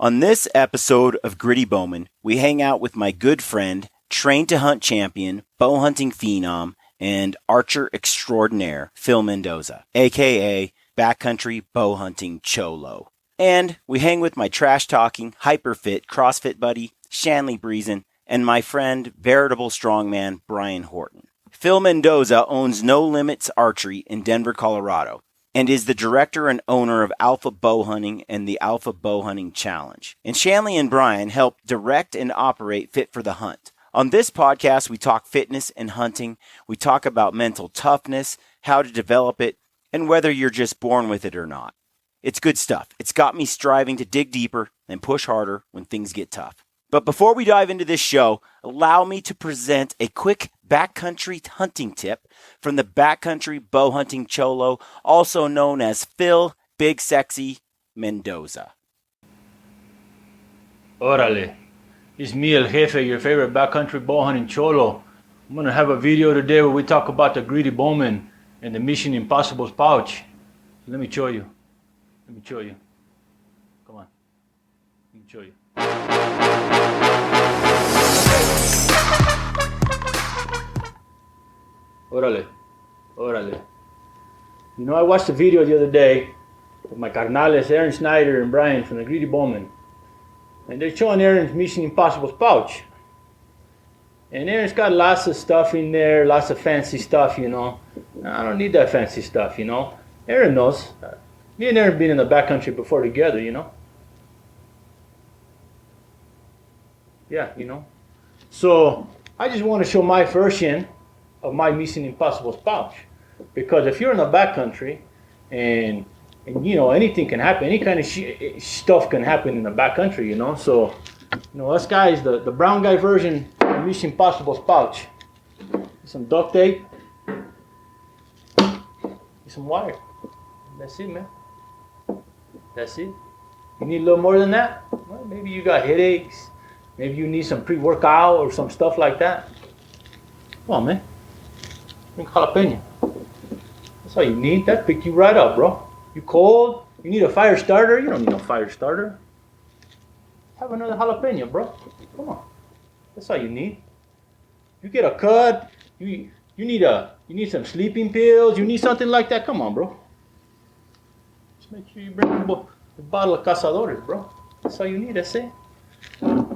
On this episode of Gritty Bowmen, we hang out with my good friend, trained to hunt champion, bow hunting phenom, and archer extraordinaire, Phil Mendoza, aka Backcountry Bowhunting Cholo. And we hang with my trash-talking, hyper-fit CrossFit buddy, Brezen, and my friend, veritable strongman, Brian Horton. Phil Mendoza owns No Limits Archery in Denver, Colorado, and is the director and owner of Alpha Bowhunting and the Alpha Bowhunting Challenge. And Shanley and Brian help direct and operate Fit for the Hunt. On this podcast, we talk fitness and hunting. We talk about mental toughness, how to develop it, and whether you're just born with it or not. It's good stuff. It's got me striving to dig deeper and push harder when things get tough. But before we dive into this show, allow me to present a quick backcountry hunting tip from the Backcountry Bowhunting Cholo, also known as Phil Big Sexy Mendoza. Órale, it's me, El Jefe, your favorite Backcountry Bowhunting Cholo. I'm going to have a video today where we talk about the Gritty Bowmen and the Mission Impossible's pouch. Let me show you. Come on. Let me show you. Órale. You know, I watched a video the other day with my carnales, Aaron Snyder and Brian from the Gritty Bowmen. And they're showing Aaron's Mission Impossible's pouch. And Aaron's got lots of stuff in there, lots of fancy stuff, you know. I don't need that fancy stuff, you know. Aaron knows. Me and Aaron been in the backcountry before together, you know. Yeah, you know. So I just want to show my version of my Mission Impossible's pouch, because if you're in the backcountry and you know, anything can happen, any kind of stuff can happen in the backcountry, you know. So, you know, us guys, the brown guy version of Mission Impossible's pouch, some duct tape, some wire. That's it, man. That's it. You need a little more than that? Well, maybe you got headaches. Maybe you need some pre-workout or some stuff like that. Come on, man. Drink jalapeno. That's all you need. That pick you right up, bro. You cold? You need a fire starter? You don't need no fire starter. Have another jalapeno, bro. Come on. That's all you need. You get a cut. You need some sleeping pills. You need something like that. Come on, bro. Just make sure you bring a bottle of Cazadores, bro. That's all you need. That's it.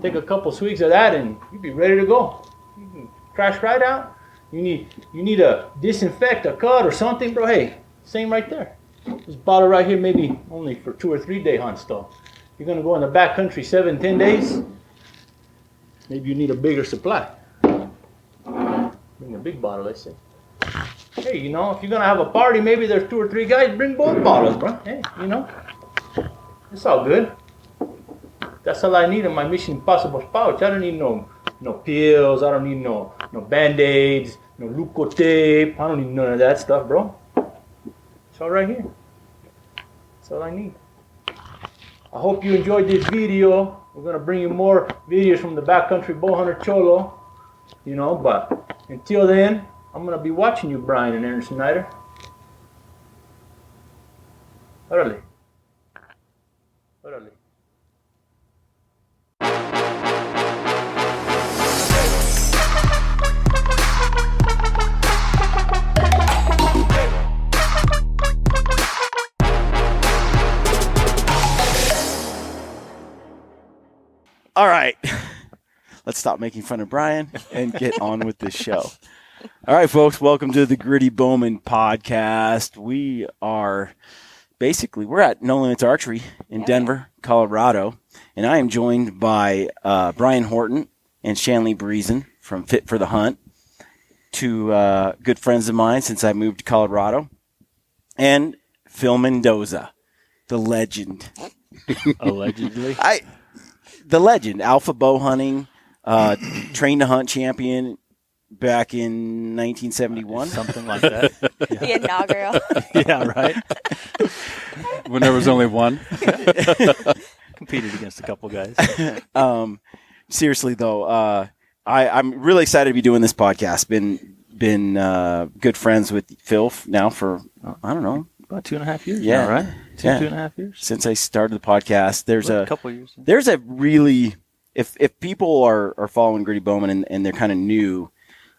Take a couple swigs of that and you'll be ready to go. You can crash right out. You need a disinfect, a cut or something, bro. Hey, same right there. This bottle right here, maybe only for 2 or 3 day hunts though. You're gonna go in the backcountry 7-10 days. Maybe you need a bigger supply. Bring a big bottle, let's say. Hey, you know, if you're gonna have a party, maybe there's 2 or 3 guys. Bring both bottles, bro. Hey, you know, it's all good. That's all I need in my Mission Impossible's pouch. I don't need no pills. I don't need no Band-Aids, no Leuko tape. I don't need none of that stuff, bro. It's all right here. That's all I need. I hope you enjoyed this video. We're going to bring you more videos from the Backcountry Bowhunter Cholo. You know, but until then, I'm going to be watching you, Brian and Aaron Snyder. Órale. All right, let's stop making fun of Brian and get on with this show. All right, folks, welcome to the Gritty Bowmen podcast. We're at No Limits Archery in Denver, Colorado, and I am joined by Brian Horton and Shanley Brezen from Fit for the Hunt, two good friends of mine since I moved to Colorado, and Phil Mendoza, the legend. Allegedly. The legend, Alpha Bowhunting, trained to hunt champion back in 1971. Something like that. Yeah. The inaugural. Yeah, right. When there was only one. Competed against a couple guys. Seriously, though, I'm really excited to be doing this podcast. Been good friends with Phil now for, I don't know, about 2.5 years Yeah. now, right? Two Yeah. and a half years. Since I started the podcast, there's A a couple of years. there's a really, if people are following Gritty Bowmen and they're kind of new,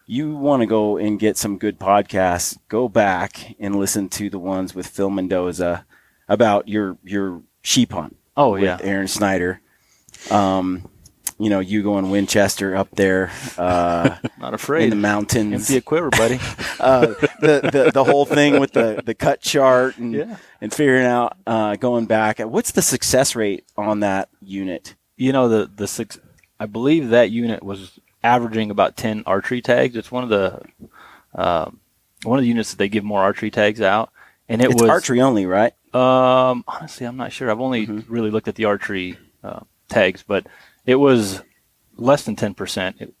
you want to go and get some good podcasts, go back and listen to the ones with Phil Mendoza about your sheep hunt. Oh, with yeah. Aaron Snyder. You know, you going Winchester up there Not afraid. in the mountains. Empty a quiver, buddy. The whole thing with the cut chart and Yeah. and figuring out going back. What's the success rate on that unit? You know, I believe that unit was averaging about 10 archery tags. It's one of the units that they give more archery tags out, and It's was archery only, right? Honestly, I'm not sure. I've only really looked at the archery tags, but it was less than 10%.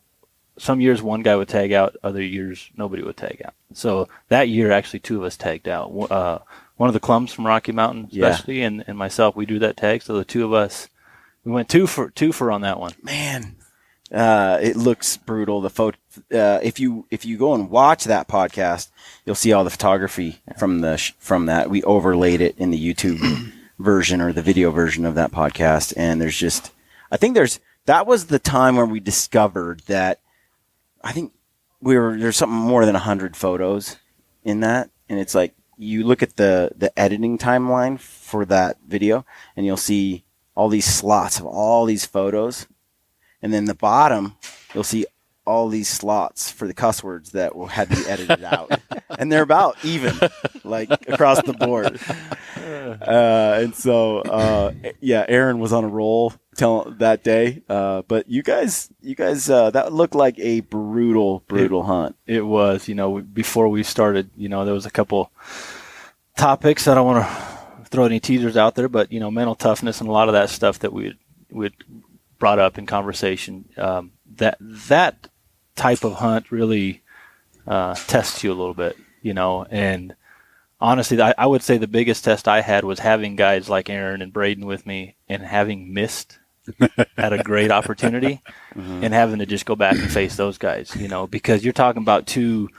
Some years one guy would tag out, other years nobody would tag out. So that year, actually, 2 of us tagged out. One of the Clums from Rocky Mountain, especially, and myself, we drew that tag. So the 2 of us, we went two for on that one. Man, it looks brutal. The photo. If you go and watch that podcast, you'll see all the photography from that. We overlaid it in the YouTube version or the video version of that podcast, and that was the time where we discovered that. I think there's something more than 100 photos in that, and it's like you look at the editing timeline for that video, and you'll see all these slots of all these photos, and then the bottom you'll see all these slots for the cuss words that had to be edited out, and they're about even, like across the board. And so, Aaron was on a roll that day. But you guys, that looked like a brutal hunt. It was, before we started, there was a couple topics. I don't want to throw any teasers out there, but, mental toughness and a lot of that stuff that we'd brought up in conversation, that type of hunt really tests you a little bit, and honestly, I would say the biggest test I had was having guys like Aaron and Brezen with me and having missed at a great opportunity and having to just go back and face those guys, because you're talking about 2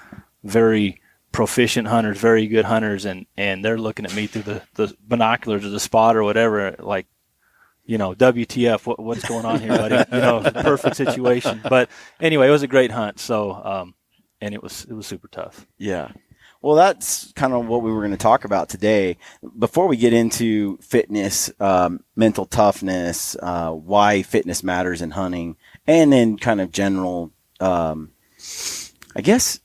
very proficient hunters, very good hunters, and they're looking at me through the binoculars or the spot or whatever, like, WTF, what's going on here, buddy? Perfect situation. But anyway, it was a great hunt. So, and it was super tough. Yeah. Well, that's kind of what we were going to talk about today. Before we get into fitness, mental toughness, why fitness matters in hunting, and then kind of general, I guess,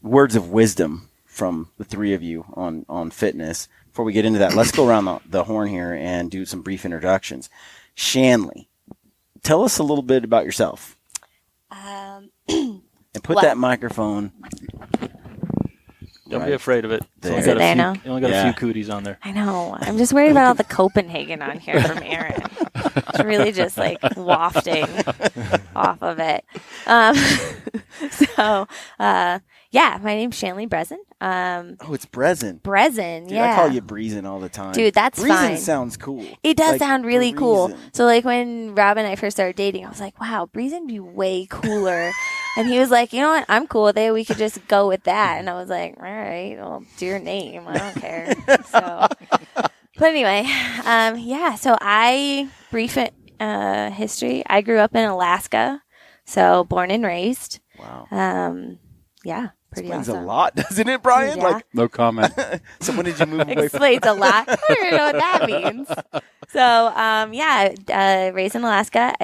words of wisdom from the 3 of you on fitness. Before we get into that, let's go around the horn here and do some brief introductions. Shanley, tell us a little bit about yourself. And put that microphone. Don't be afraid of it. Is it there now? You only got a few cooties on there. I know. I'm just worried about all the Copenhagen on here from Aaron. It's really just like wafting off of it. My name's Shanley Brezen. It's Brezen. Brezen, Dude, yeah. I call you Brezen all the time. Dude, that's Brezen fine. sounds cool. It does sound really cool. Brezen. So like when Rob and I first started dating, I was like, wow, Brezen would be way cooler. And he was like, you know what? I'm cool with it. We could just go with that. And I was like, all right, well, it's your name. I don't care. But anyway, so brief history. I grew up in Alaska, so born and raised. Wow. Pretty Explains awesome. a lot, doesn't it, Brian? Yeah. No comment. So when did you move away from Explains a lot. I don't even know what that means. So, raised in Alaska.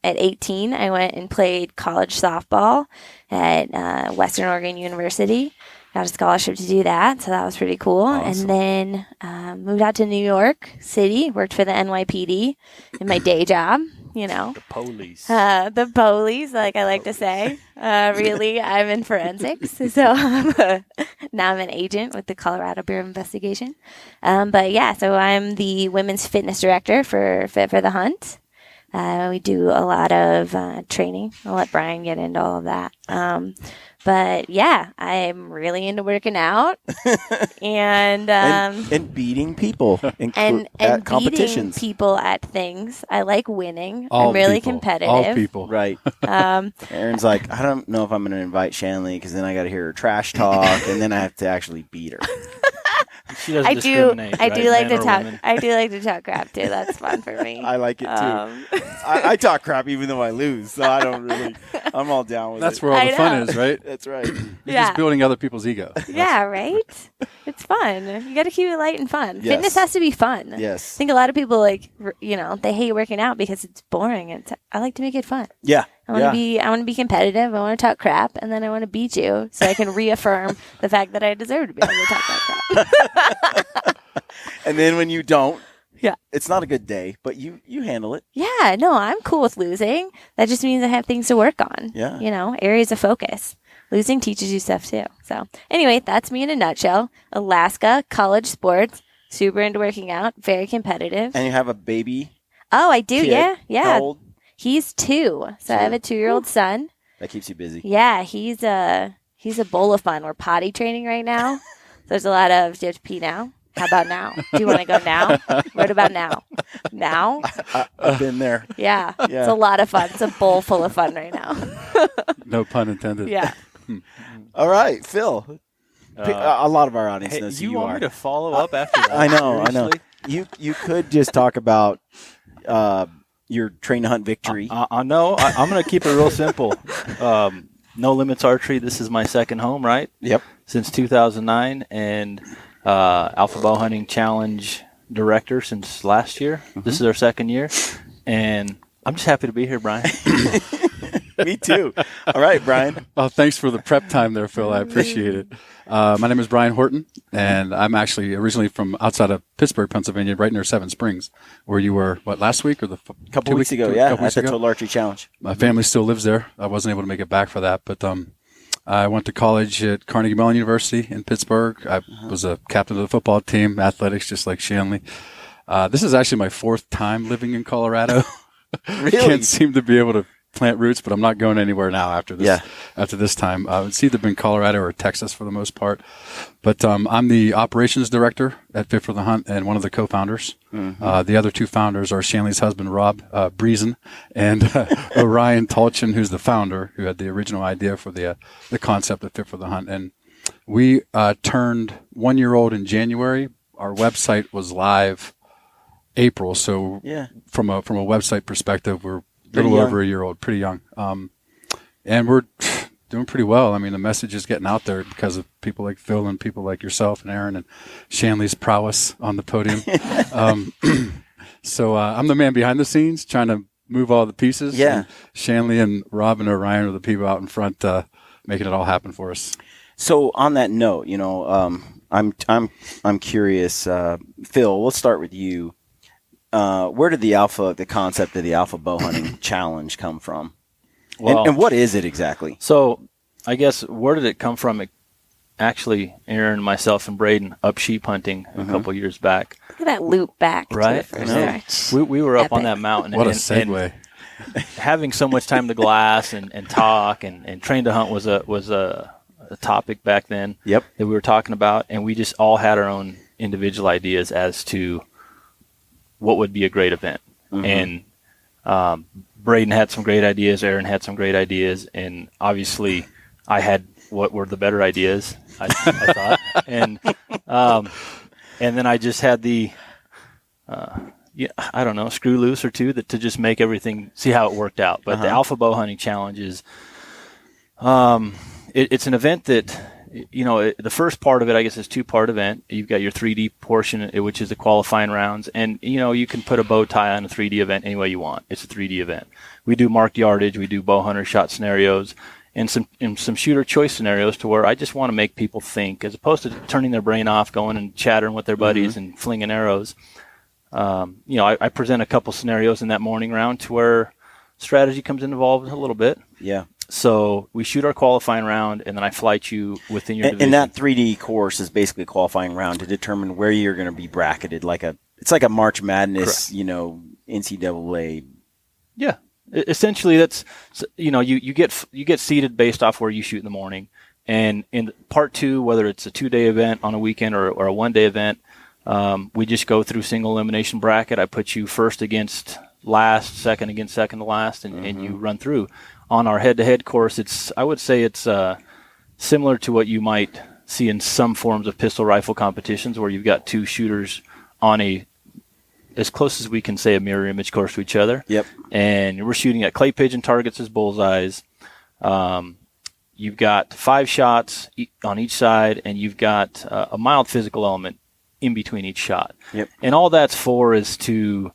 At 18, I went and played college softball at Western Oregon University. Got a scholarship to do that, so that was pretty cool. Awesome. And then moved out to New York City, worked for the NYPD in my day job, The police. the police, like I like to say. Really, I'm in forensics, so now I'm an agent with the Colorado Bureau of Investigation. So I'm the women's fitness director for Fit for the Hunt. We do a lot of training. I'll let Brian get into all of that. But yeah, I'm really into working out and beating people and at beating competitions. people at things. I like winning. All I'm really people. competitive. All people. Right. Erin's like, I don't know if I'm going to invite Shanley because then I got to hear her trash talk and then I have to actually beat her. She doesn't discriminate. I right? do like Men to or talk. women. I do like to talk crap too. That's fun for me. I like it too. I talk crap even though I lose, so I don't really. I'm all down with That's it. where all I the fun know. is, right? That's right. You're Yeah. just building other people's ego. Yeah, right? It's fun. You got to keep it light and fun. Yes. Fitness has to be fun. I Yes. think a lot of people they hate working out because it's boring. I like to make it fun. Yeah. I want to be competitive. I want to talk crap, and then I want to beat you so I can reaffirm the fact that I deserve to be able to talk that crap. And then when you don't, Yeah. it's not a good day, but you handle it. Yeah, no, I'm cool with losing. That just means I have things to work on. Yeah. Areas of focus. Losing teaches you stuff too. So anyway, that's me in a nutshell. Alaska, college sports, super into working out, very competitive. And you have a baby. Oh, I do. Kid. Yeah. Yeah. How old? He's 2. So I have a 2-year-old son. That keeps you busy. Yeah. He's a bowl of fun. We're potty training right now. So there's a lot of, do you have to pee now? How about now? Do you want to go now? What about now? Now? I've been there. Yeah. Yeah. It's a lot of fun. It's a bowl full of fun right now. No pun intended. Yeah. All right, Phil. A lot of our audience Hey, knows who you you want are. me to follow up after that? I know. Seriously? You could just talk about your train to hunt victory. No, I'm going to keep it real simple. No Limits Archery. This is my second home, right? Yep. Since 2009, and Alpha Bowhunting Challenge director since last year. Mm-hmm. This is our second year, and I'm just happy to be here, Brian. Me too. All right, Brian. Well, thanks for the prep time there, Phil. I appreciate it. My name is Brian Horton, and I'm actually originally from outside of Pittsburgh, Pennsylvania, right near Seven Springs, where you were, last week or A couple weeks ago, at the Total Archery Challenge. My family still lives there. I wasn't able to make it back for that, but I went to college at Carnegie Mellon University in Pittsburgh. I was a captain of the football team, athletics, just like Shanley. This is actually my 4th time living in Colorado. Really? Can't seem to be able to plant roots, but I'm not going anywhere now after this. Yeah. After this time, it's either been Colorado or Texas for the most part. But I'm the operations director at Fit for the Hunt and one of the co-founders. Mm-hmm. The other 2 founders are Shanley's husband, Rob Brezen, and Orion Tolchin, who's the founder, who had the original idea for the concept of Fit for the Hunt. And we turned 1-year-old in January. Our website was live April, so from a website perspective, we're a little over a year old, pretty young, and we're doing pretty well. I mean, the message is getting out there because of people like Phil and people like yourself and Erin and Shanley's prowess on the podium. So I'm the man behind the scenes trying to move all the pieces. Yeah. And Shanley and Rob and Orion are the people out in front making it all happen for us. So on that note, I'm curious, Phil. Let's start with you. Where did the concept of the Alpha Bowhunting Challenge come from? Well, and what is it exactly? So I guess where did it come from? Actually, Aaron, myself, and Braden up sheep hunting a couple years back. Look at that loop back. Right? To the first start. We were up on Epic. that mountain. What a and segue. having so much time to glass and talk and train to hunt was a topic back then. Yep. That we were talking about, and we just all had our own individual ideas as to what would be a great event. Mm-hmm. And Braden had some great ideas, Aaron had some great ideas, and obviously I had what were the better ideas, I thought. And then I just had the I don't know, screw loose or two to just make everything, see how it worked out. But the Alpha Bowhunting Challenge is it's an event that, the first part of it, I guess, is 2-part event. You've got your 3D portion, which is the qualifying rounds. And, you can put a bow tie on a 3D event any way you want. It's a 3D event. We do marked yardage. We do bow hunter shot scenarios and some shooter choice scenarios to where I just want to make people think, as opposed to turning their brain off, going and chattering with their buddies and flinging arrows. I present a couple scenarios in that morning round to where strategy comes involved a little bit. Yeah. So we shoot our qualifying round, and then I flight you within your division. And that 3D course is basically a qualifying round to determine where you're going to be bracketed. It's like a March Madness, NCAA. Yeah, essentially that's you get seeded based off where you shoot in the morning. And in part 2, whether it's a 2-day event on a weekend or a 1-day event, we just go through single elimination bracket. I put you first against last, second against second to last, and you run through. On our head-to-head course, I would say it's similar to what you might see in some forms of pistol rifle competitions, where you've got 2 shooters on as close as we can say a mirror image course to each other. Yep. And we're shooting at clay pigeon targets as bullseyes. You've got 5 shots on each side, and you've got a mild physical element in between each shot. Yep. And all that's for is to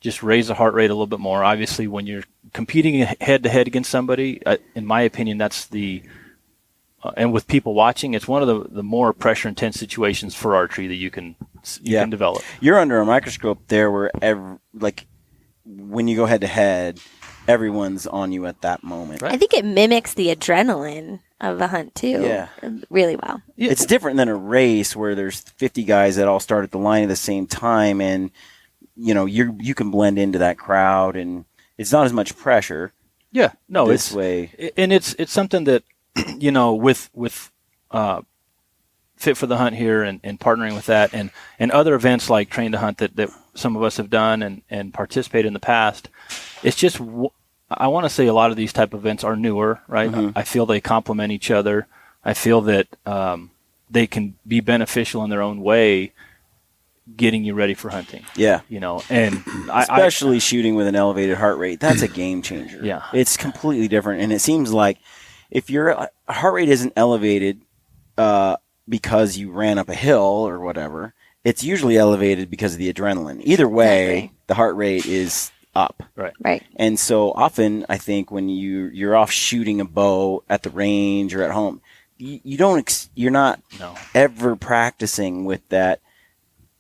just raise the heart rate a little bit more. Obviously, when you're competing head-to-head against somebody, in my opinion, that's and with people watching, it's one of the more pressure-intense situations for archery that you can develop. You're under a microscope there where, when you go head-to-head, everyone's on you at that moment. I think it mimics the adrenaline of a hunt too. Really well. Yeah. It's different than a race where there's 50 guys that all start at the line at the same time, and you can blend into that crowd, and it's not as much pressure. Yeah, no, this way, and it's something that with Fit for the Hunt here and partnering with that and other events like Train to Hunt that some of us have done and participated in the past. It's just, I want to say a lot of these type of events are newer, right? I feel they complement each other. I feel that they can be beneficial in their own way, getting you ready for hunting. Yeah. And especially shooting with an elevated heart rate, that's a game changer. Yeah. It's completely different. And it seems like if your heart rate isn't elevated because you ran up a hill or whatever, it's usually elevated because of the adrenaline. Either way, the heart rate is up. Right. And so often, I think when you're off shooting a bow at the range or at home, you're not ever practicing with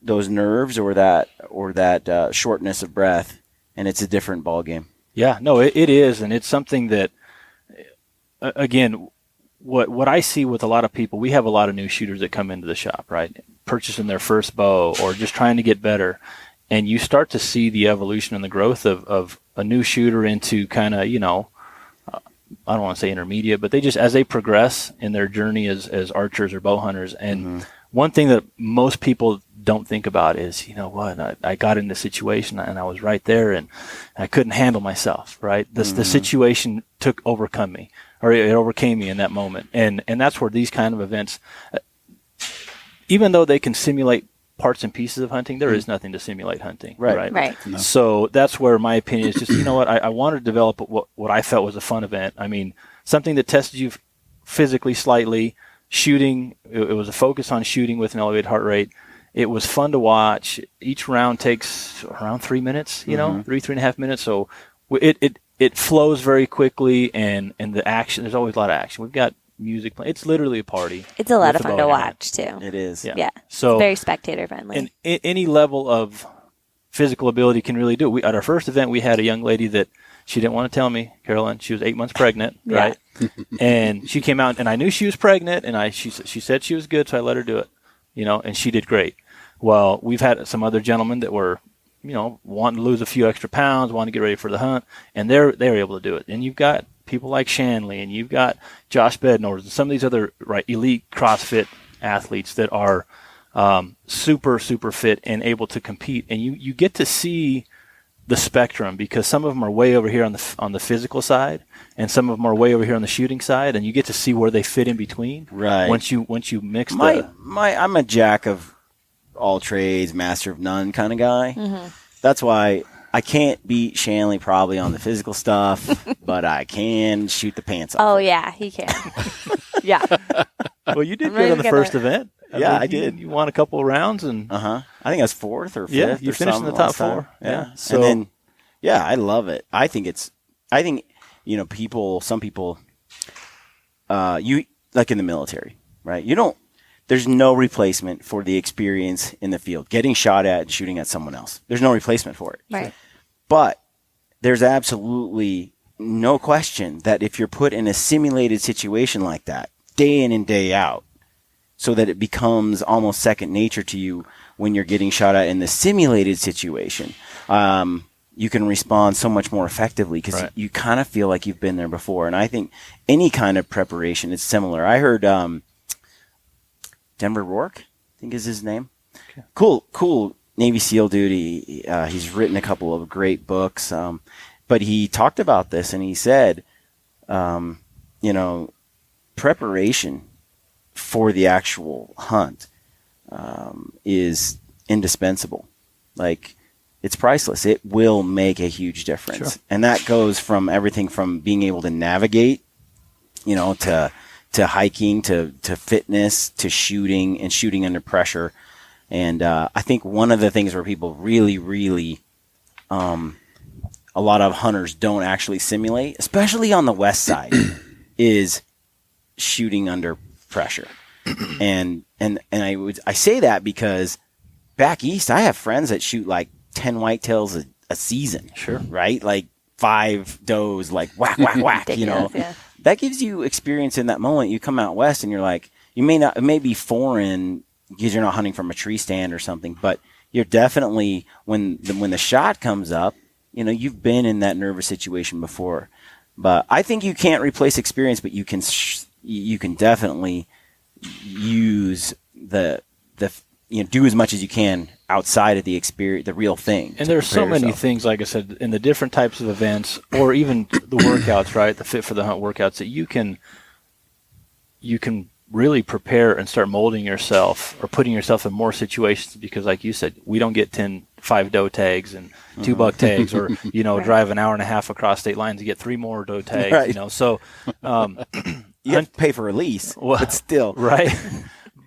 those nerves or that shortness of breath, and it's a different ball game. Yeah, no, it is, and it's something that, again, what I see with a lot of people, we have a lot of new shooters that come into the shop, right, purchasing their first bow or just trying to get better, and you start to see the evolution and the growth of a new shooter into kind of, I don't want to say intermediate, but as they progress in their journey as archers or bow hunters. And one thing that most people don't think about is, I got in this situation and I was right there and I couldn't handle myself, right? The situation overcame me in that moment. And that's where these kind of events, even though they can simulate parts and pieces of hunting, there is nothing to simulate hunting. Right. No. So that's where my opinion is just, I wanted to develop what I felt was a fun event. I mean, something that tested you physically slightly, shooting. It was a focus on shooting with an elevated heart rate. It was fun to watch. Each round takes around 3 minutes, 3.5 minutes. So it flows very quickly, and the action, there's always a lot of action. We've got music playing. It's literally a party. It's a lot of fun to watch too. It is. Yeah. So it's very spectator friendly. And any level of physical ability can really do it. At our first event, we had a young lady that she didn't want to tell me, Carolyn. She was 8 months pregnant, right? And she came out, and I knew she was pregnant, and she said she was good, so I let her do it, and she did great. Well, we've had some other gentlemen that were, wanting to lose a few extra pounds, wanting to get ready for the hunt, and they're able to do it. And you've got people like Shanley, and you've got Josh Bednors, and some of these other elite CrossFit athletes that are super, super fit and able to compete. And you get to see the spectrum, because some of them are way over here on the physical side, and some of them are way over here on the shooting side, and you get to see where they fit in between. Right. Once you mix I'm a jack of all trades, master of none kind of guy. That's why I can't beat Shanley probably on the physical stuff, but I can shoot the pants off. Oh yeah, he can. Yeah. Well, you did good on the first event. I did. You won a couple of rounds, and I think I was 4th or 5th. Yeah, you finished in the top 4. Yeah. So, and then, I love it. I think some people, you like in the military, right? There's no replacement for the experience in the field, getting shot at and shooting at someone else. There's no replacement for it. Right. But there's absolutely no question that if you're put in a simulated situation like that, day in and day out, so that it becomes almost second nature to you when you're getting shot at in the simulated situation, you can respond so much more effectively because you kind of feel like you've been there before. And I think any kind of preparation is similar. I heard Denver Rourke, I think is his name. Okay. Cool Navy SEAL dude. He's written a couple of great books, but he talked about this and he said, preparation for the actual hunt is indispensable. Like, it's priceless. It will make a huge difference. Sure. And that goes from everything from being able to navigate, to hiking, to fitness, to shooting and shooting under pressure. And I think one of the things where people really, really, a lot of hunters don't actually simulate, especially on the west side, is shooting under pressure. And I say that because back east, I have friends that shoot like 10 whitetails a season. Sure. Right? Like 5 does, like whack, whack, whack, Yeah. That gives you experience in that moment. You come out west and you're like, it may be foreign because you're not hunting from a tree stand or something, but you're definitely, when the shot comes up, you've been in that nervous situation before. But I think you can't replace experience, but you can definitely use do as much as you can outside of the experience, the real thing. And there's so many things, like I said, in the different types of events, or even the workouts, right? The Fit for the Hunt workouts that you can really prepare and start molding yourself or putting yourself in more situations, because like you said, we don't get 5 doe tags and 2 buck tags, or drive an hour and a half across state lines to get 3 more doe tags, right. So you have to pay for a lease, but still, right.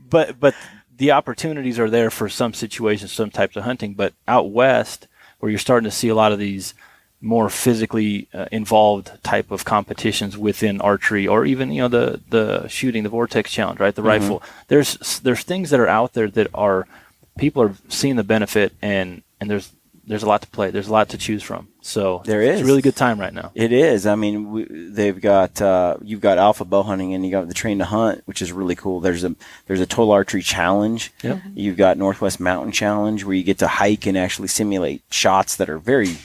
But the opportunities are there for some situations, some types of hunting. But out west, where you're starting to see a lot of these more physically involved type of competitions within archery, or even the shooting, the Vortex Challenge, right? The rifle. There's things that are out there that are, people are seeing the benefit, and there's a lot to play. There's a lot to choose from. So it's a really good time right now. It is. I mean, they've got you've got Alpha Bowhunting, and you got the Train to Hunt, which is really cool. There's a Total Archery Challenge. Yep. You've got Northwest Mountain Challenge, where you get to hike and actually simulate shots that are very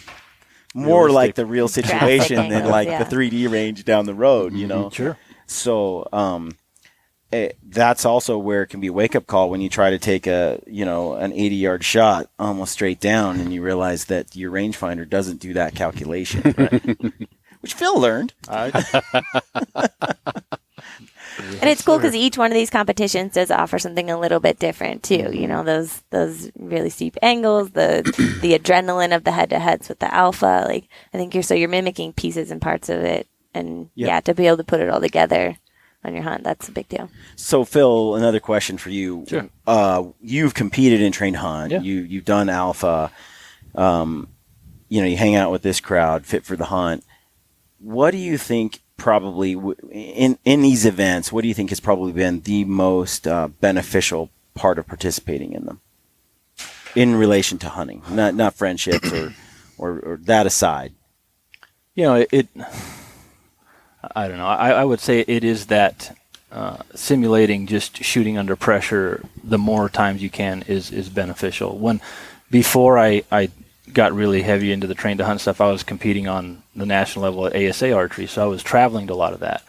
more realistic, like the real situation than like the 3D range down the road. Sure. So that's also where it can be a wake-up call when you try to take an 80-yard shot almost straight down, and you realize that your rangefinder doesn't do that calculation, right? Which Phil learned. And it's cool because each one of these competitions does offer something a little bit different too. Those really steep angles, the adrenaline of the head-to-heads with the Alpha. Like, I think you're mimicking pieces and parts of it, and to be able to put it all together on your hunt, that's a big deal. So, Phil, another question for you. Sure. You've competed in Train Hunt. Yeah. You've done Alpha. You hang out with this crowd, Fit for the Hunt. What do you think probably in these events, what do you think has probably been the most beneficial part of participating in them in relation to hunting, not friendships or that aside? I don't know. I would say it is that simulating just shooting under pressure the more times you can is beneficial. Before I got really heavy into the Train to Hunt stuff, I was competing on the national level at ASA archery, so I was traveling to a lot of that.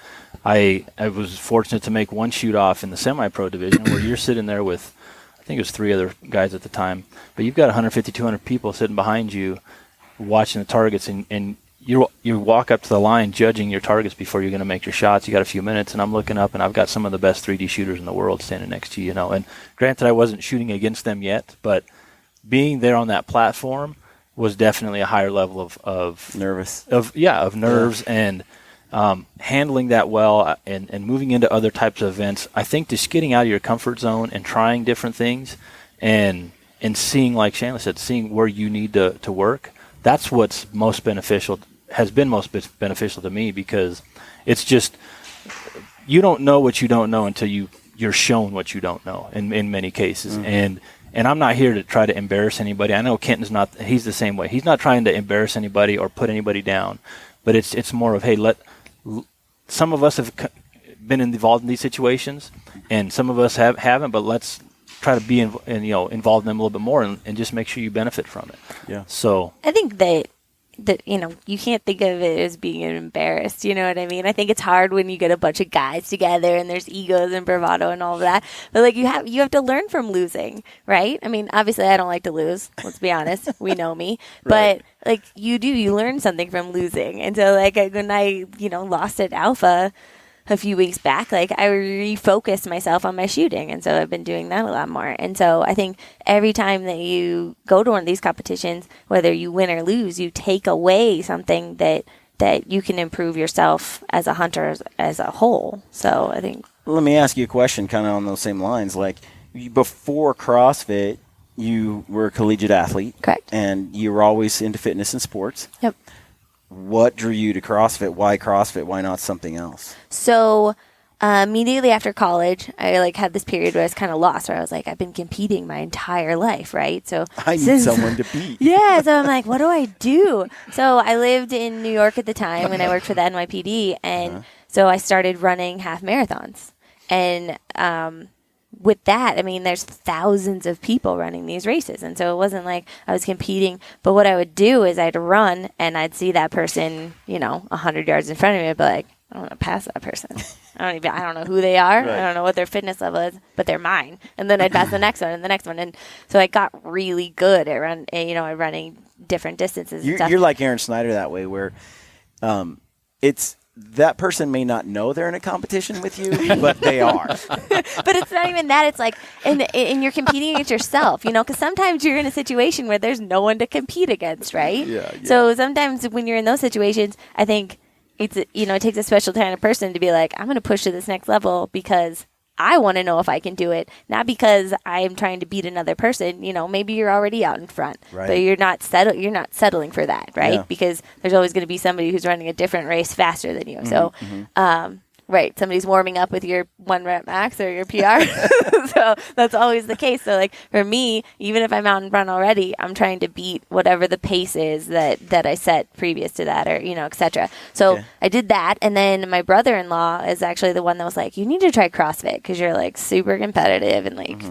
I was fortunate to make one shoot off in the semi-pro division, where you're sitting there with, I think it was 3 other guys at the time, but you've got 150, 200 people sitting behind you watching the targets, and you walk up to the line judging your targets before you're going to make your shots. You got a few minutes, and I'm looking up, and I've got some of the best 3D shooters in the world standing next to you, And granted, I wasn't shooting against them yet, but being there on that platform was definitely a higher level of nerves, and handling that well, and moving into other types of events. I think just getting out of your comfort zone and trying different things, and seeing, like Shanley said, seeing where you need to work. That's what's has been most beneficial to me, because it's just, you don't know what you don't know until you're shown what you don't know in many cases. Mm-hmm. And I'm not here to try to embarrass anybody. I know Kenton's he's the same way. He's not trying to embarrass anybody or put anybody down, but it's more of, hey, some of us have been involved in these situations, and some of us haven't, but let's try to be involved in them a little bit more, and just make sure you benefit from it. Yeah. So I think that you can't think of it as being embarrassed. You know what I mean? I think it's hard when you get a bunch of guys together and there's egos and bravado and all of that. But like you have to learn from losing, right? I mean, obviously I don't like to lose. Let's be honest. We know me. Right. But like you learn something from losing. And so like when I, lost at Alpha a few weeks back, like I refocused myself on my shooting. And so I've been doing that a lot more. And so I think every time that you go to one of these competitions, whether you win or lose, you take away something that you can improve yourself as a hunter as a whole. So I think. Let me ask you a question kind of on those same lines. Like before CrossFit, you were a collegiate athlete. Correct. And you were always into fitness and sports. Yep. What drew you to CrossFit? Why CrossFit? Why not something else? So immediately after college, I like had this period where I was kind of lost, where I was like, I've been competing my entire life, right? So I need someone to beat. Yeah, so I'm like, what do I do? So I lived in New York at the time when I worked for the NYPD, and so I started running half marathons. And with that, I mean, there's thousands of people running these races. And so it wasn't like I was competing. But what I would do is I'd run and I'd see that person, 100 yards in front of me. I'd be like, I don't want to pass that person. I don't know who they are. Right. I don't know what their fitness level is, but they're mine. And then I'd pass the next one and the next one. And so I got really good at running different distances. And stuff. You're like Aaron Snyder that way, where it's that person may not know they're in a competition with you, but they are. But it's not even that. It's like, and you're competing against yourself, because sometimes you're in a situation where there's no one to compete against, right? Yeah. So sometimes when you're in those situations, I think it's, it takes a special kind of person to be like, I'm going to push to this next level because I want to know if I can do it, not because I'm trying to beat another person. Maybe you're already out in front, right. But you're not settling for that, right? Yeah. Because there's always going to be somebody who's running a different race faster than you. So, right, somebody's warming up with your 1 rep max or your PR. So that's always the case. So like for me, even if I'm out in front already, I'm trying to beat whatever the pace is that I set previous to that, or et cetera. So I did that, and then my brother-in-law is actually the one that was like, you need to try CrossFit because you're like super competitive and like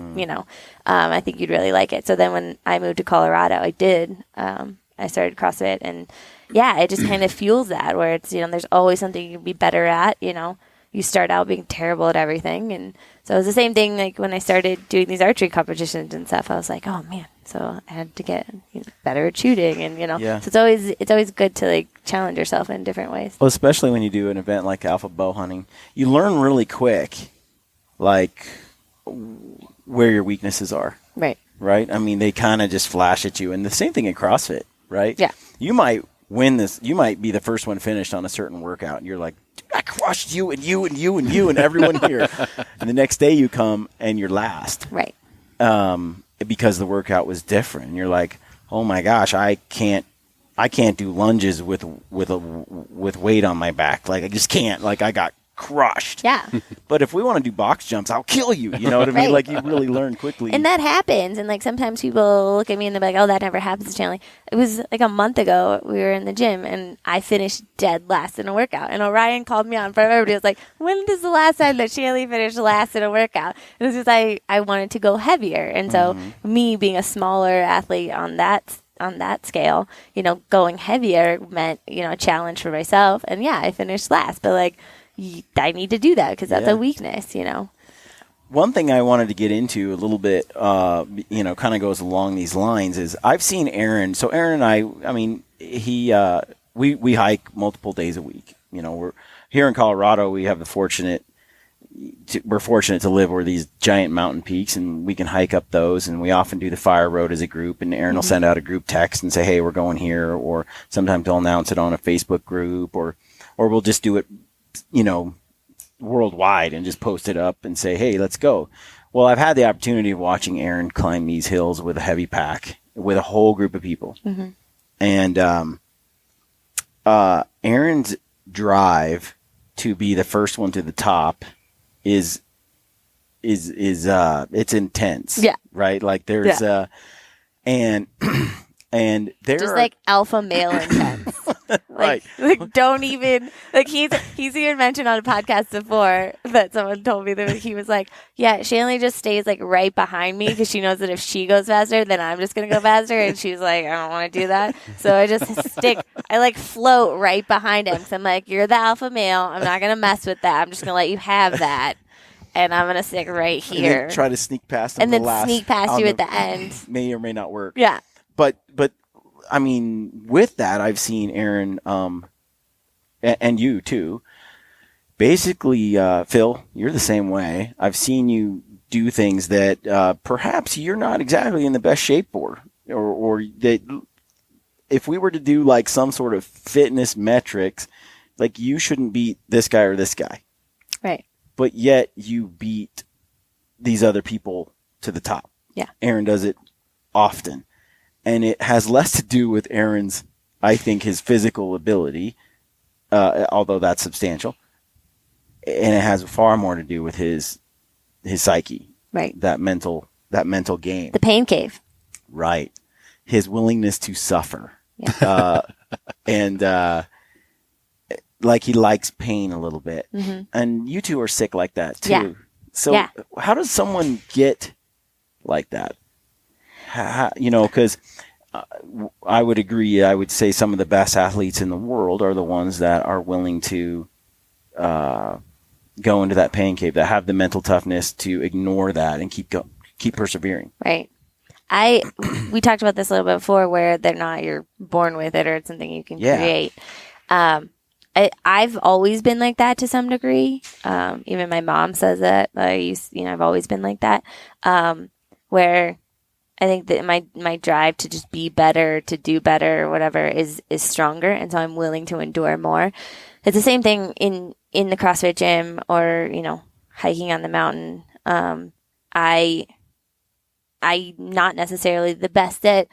I think you'd really like it. So then when I moved to Colorado, I did. I started CrossFit, and it just kind of fuels that, where it's, there's always something you can be better at. You start out being terrible at everything. And so it was the same thing, like when I started doing these archery competitions and stuff, I was like, oh man. So I had to get better at shooting, and so it's always good to like challenge yourself in different ways. Well, especially when you do an event like Alpha Bowhunting, you learn really quick, like where your weaknesses are. Right. I mean, they kind of just flash at you, and the same thing in CrossFit, right? Yeah. You might win this. You might be the first one finished on a certain workout, and you're like, I crushed you and you and you and you and everyone here. And the next day you come and you're last. Right. Because the workout was different. And you're like, oh my gosh, I can't do lunges with weight on my back. Like I just can't. Like I got crushed. Yeah. But if we want to do box jumps, I'll kill you. You know what I mean? Right. Like you really learn quickly. And that happens. And like sometimes people look at me and they're like, oh, that never happens to Chandler. It was like a month ago, we were in the gym and I finished dead last in a workout. And Orion called me out in front of everybody. He was like, when is the last time that Shanley finished last in a workout? And it was because I wanted to go heavier. And so me being a smaller athlete on that scale, going heavier meant, a challenge for myself. And I finished last. But like, I need to do that because that's a weakness, One thing I wanted to get into a little bit, kind of goes along these lines is I've seen Aaron. So Aaron and I mean, we hike multiple days a week. We're here in Colorado. We have we're fortunate to live where these giant mountain peaks, and we can hike up those. And we often do the fire road as a group. And Aaron will send out a group text and say, "Hey, we're going here," or sometimes he'll announce it on a Facebook group, or we'll just do it, worldwide and just post it up and say, hey, let's go. Well, I've had the opportunity of watching Aaron climb these hills with a heavy pack with a whole group of people. And Aaron's drive to be the first one to the top is it's intense. Yeah. Right? Like there's and there just are, like alpha male intense. distance. Right. Like don't even like he's even mentioned on a podcast before that someone told me that he was like, yeah, she only just stays like right behind me because she knows that if she goes faster, then I'm just gonna go faster. And she's like, I don't want to do that, so I just I like float right behind him. So I'm like, you're the alpha male. I'm not gonna mess with that. I'm just gonna let you have that. And I'm going to stick right here. And then try to sneak past him. And then sneak past you at the end. May or may not work. Yeah. But I mean, with that, I've seen Aaron, and you too. Basically, Phil, you're the same way. I've seen you do things that perhaps you're not exactly in the best shape for, or that if we were to do like some sort of fitness metrics, like you shouldn't beat this guy or this guy. Right. But yet you beat these other people to the top. Yeah. Aaron does it often. And it has less to do with Aaron's, I think, his physical ability, although that's substantial. And it has far more to do with his psyche. Right. That mental game. The pain cave. Right. His willingness to suffer. Yeah. Like he likes pain a little bit. Mm-hmm. And you two are sick like that too. Yeah. So how does someone get like that? Because I would agree. I would say some of the best athletes in the world are the ones that are willing to go into that pain cave, that have the mental toughness to ignore that and keep persevering. Right. We talked about this a little bit before, where you're born with it or it's something you can create. I've always been like that to some degree. Even my mom says that. I've always been like that. Where I think that my drive to just be better, to do better, or whatever is stronger, and so I'm willing to endure more. It's the same thing in the CrossFit gym or hiking on the mountain. I'm not necessarily the best at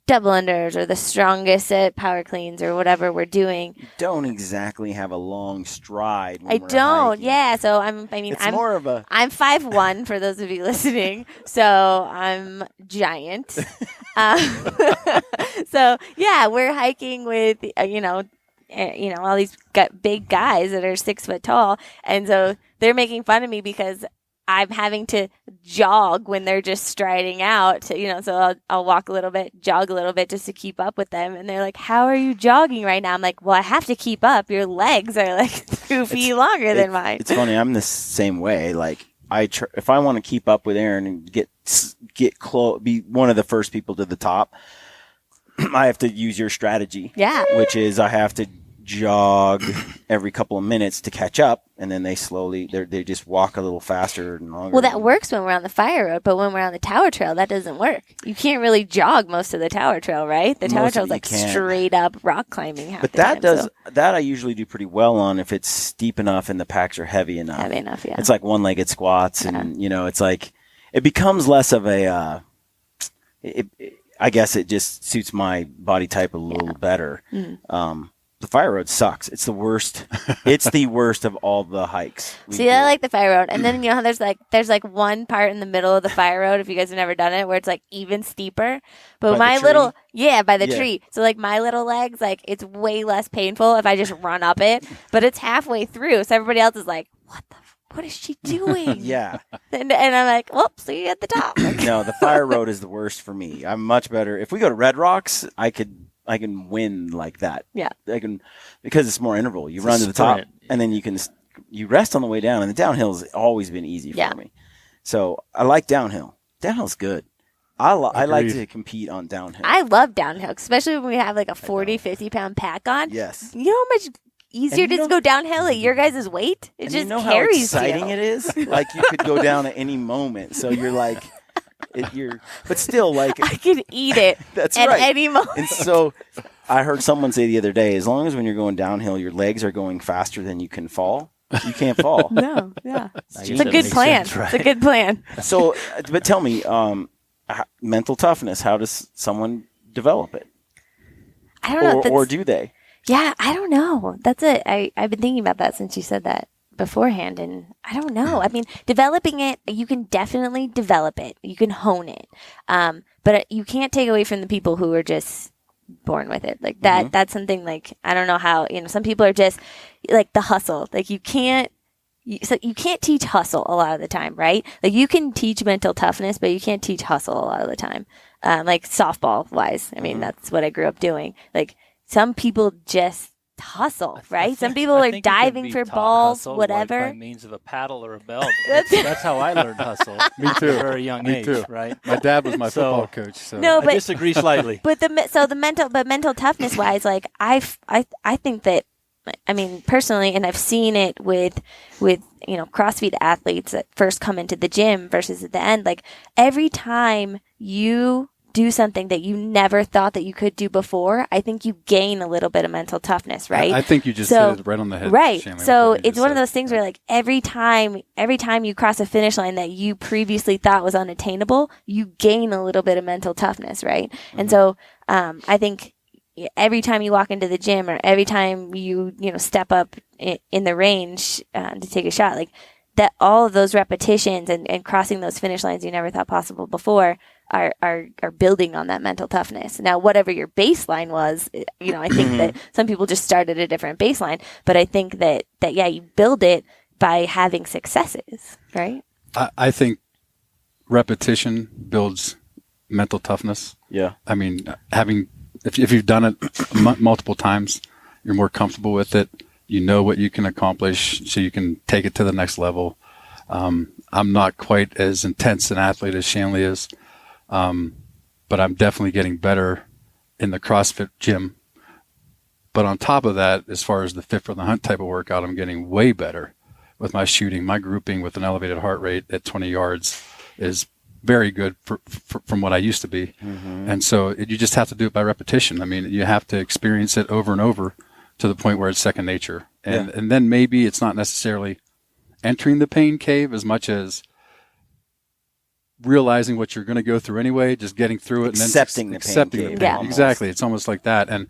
double unders or the strongest at power cleans or whatever we're doing. You don't exactly have a long stride. When I we're don't. hiking. Yeah. So I'm more of a. I'm 5'1" for those of you listening. So I'm giant. So yeah, we're hiking with all these big guys that are 6 foot tall, and so they're making fun of me because I'm having to jog when they're just striding out. So I'll walk a little bit, jog a little bit just to keep up with them. And they're like, how are you jogging right now? I'm like, well, I have to keep up. Your legs are like 2 feet longer than mine. It's funny. I'm the same way. Like if I want to keep up with Aaron and get close, be one of the first people to the top, I have to use your strategy. Yeah. Which is I have to jog every couple of minutes to catch up, and then they just walk a little faster and longer. Well, that works when we're on the fire road, but when we're on the tower trail, that doesn't work. You can't really jog most of the tower trail, right? The tower trail is like straight up rock climbing. But that I usually do pretty well on if it's steep enough and the packs are heavy enough. Heavy enough, yeah. It's like one-legged squats, and it's like it becomes less of a. I guess it just suits my body type a little better. Mm. The fire road sucks. It's the worst. It's the worst of all the hikes. See, I like the fire road. And then, how there's one part in the middle of the fire road, if you guys have never done it, where it's like even steeper. But by the tree. So like my little legs, like it's way less painful if I just run up it, but it's halfway through. So everybody else is like, what is she doing? Yeah. And I'm like, whoops, see you at the top. No, the fire road is the worst for me. I'm much better. If we go to Red Rocks, I can win like that. Yeah. Because it's more interval. You run to the top and then you rest on the way down, and the downhill's always been easy for me. So I like downhill. Downhill's good. I like to compete on downhill. I love downhill, especially when we have like a 40, 50 pound pack on. Yes. You know how much easier it is to go downhill at your guys' weight? It just carries how exciting it is? Like you could go down at any moment. So you're like, but still, like I could eat it. That's at right. any moment. And so I heard someone say the other day, as long as when you're going downhill, your legs are going faster than you can fall, you can't fall. No, yeah, it's a good plan. Sense, right? It's a good plan. So, but tell me, mental toughness. How does someone develop it? I don't know. Or do they? Yeah, I don't know. That's it. I've been thinking about that since you said that beforehand, and I don't know. I mean, developing it, you can definitely develop it. You can hone it. But you can't take away from the people who are just born with it. Like that, that's something like, I don't know how, some people are just like the hustle. Like you can't teach hustle a lot of the time, right? Like you can teach mental toughness, but you can't teach hustle a lot of the time. Like softball wise. I mean, that's what I grew up doing. Like some people just hustle, right? Some people are diving for balls, whatever. Like by means of a paddle or a belt. That's how I learned hustle. Me too. At a very young age, too. right? My dad was my football coach. So. No, but I disagree slightly. But mental toughness wise, like I think that, I mean, personally, and I've seen it with CrossFit athletes that first come into the gym versus at the end, like every time you do something that you never thought that you could do before, I think you gain a little bit of mental toughness, right? I think you just hit it right on the head. Right. Shanley, so it's one of those things where like every time you cross a finish line that you previously thought was unattainable, you gain a little bit of mental toughness, right? And so I think every time you walk into the gym or every time you step up in the range to take a shot, like that, all of those repetitions and crossing those finish lines you never thought possible before are building on that mental toughness. Now, whatever your baseline was, I think that some people just start at a different baseline, but I think that you build it by having successes, right? I think repetition builds mental toughness. Yeah. I mean, if you've done it multiple times, you're more comfortable with it. You know what you can accomplish, so you can take it to the next level. I'm not quite as intense an athlete as Shanley is, but I'm definitely getting better in the CrossFit gym. But on top of that, as far as the fit for the hunt type of workout, I'm getting way better with my shooting. My grouping with an elevated heart rate at 20 yards is very good from what I used to be. And so you just have to do it by repetition. I mean, you have to experience it over and over to the point where it's second nature. And then maybe it's not necessarily entering the pain cave as much as realizing what you're going to go through anyway, just getting through it. Accepting and the then pain cave. Yeah. Exactly. It's almost like that. And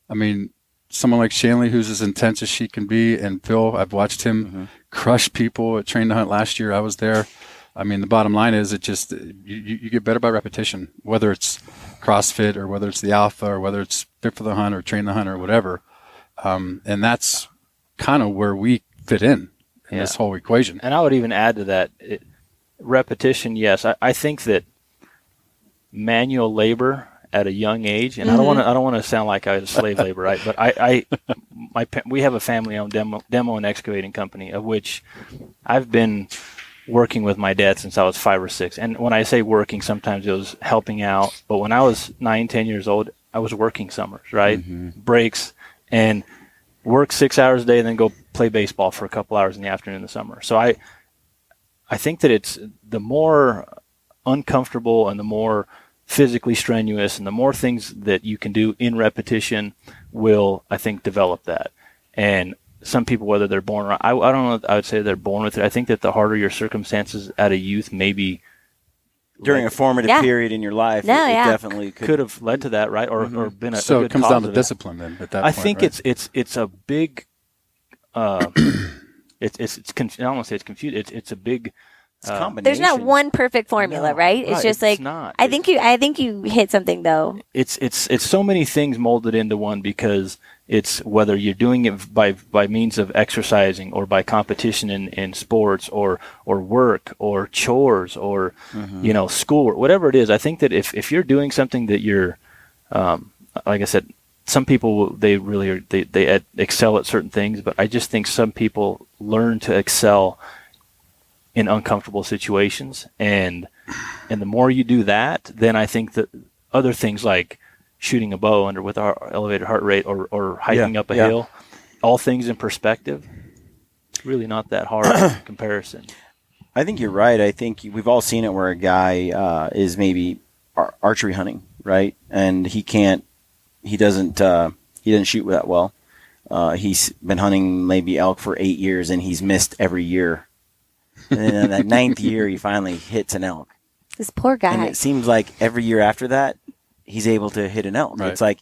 I mean, someone like Shanley, who's as intense as she can be, and Phil, I've watched him crush people at Train to Hunt last year. I was there. I mean, the bottom line is it just, you get better by repetition, whether it's CrossFit or whether it's the Alpha or whether it's Fit for the Hunt or Train the Hunt or whatever. And that's kind of where we fit in this whole equation. And I would even add to that, repetition, yes. I think that manual labor at a young age, and I don't want to sound like I was slave labor, right? But we have a family-owned demo and excavating company, of which I've been working with my dad since I was 5 or 6. And when I say working, sometimes it was helping out. But when I was 9, 10 years old, I was working summers, right? Breaks, and work 6 hours a day and then go play baseball for a couple hours in the afternoon in the summer. So I think that it's the more uncomfortable and the more physically strenuous and the more things that you can do in repetition will, I think, develop that. And some people, whether they're born or I don't know, I would say they're born with it. I think that the harder your circumstances at a youth, maybe during a formative period in your life, it definitely could have led to that, right? Or been a so good it comes cause down to of discipline then at that I point, think right? it's a big I don't want to say it's confused. It's a big It's a combination. There's not one perfect formula, right? It's just like, not. I think you hit something though. It's so many things molded into one, because it's whether you're doing it by means of exercising or by competition in sports or work or chores or school or whatever it is. I think that if you're doing something that you're like I said, some people they excel at certain things, but I just think some people learn to excel in uncomfortable situations, and the more you do that, then I think that other things like shooting a bow with our elevated heart rate or hiking up a hill, all things in perspective, it's really not that hard in comparison. I think you're right. I think we've all seen it where a guy is maybe archery hunting, right? And he doesn't shoot that well. He's been hunting maybe elk for 8 years, and he's missed every year. And then in that 9th year, he finally hits an elk. This poor guy. And it seems like every year after that, he's able to hit an elk. Right. It's like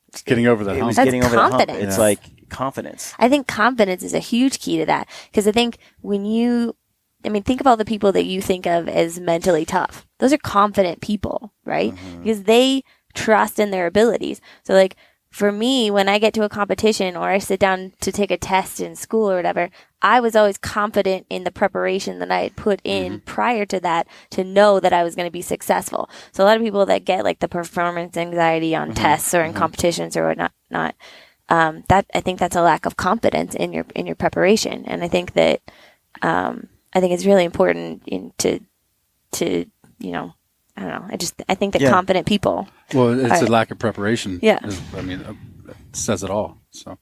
it's getting over that hump. That's getting over the hump. confidence. It's like confidence. I think confidence is a huge key to that, because I think think of all the people that you think of as mentally tough. Those are confident people, right? Because they trust in their abilities. So like for me, when I get to a competition or I sit down to take a test in school or whatever, I was always confident in the preparation that I had put in prior to that to know that I was going to be successful. So a lot of people that get like the performance anxiety on tests or in competitions or whatnot, that I think that's a lack of confidence in your preparation. And I think that I think it's really important to you know, I don't know. I think that confident people. Well, it's a lack of preparation. Yeah. It says it all. So,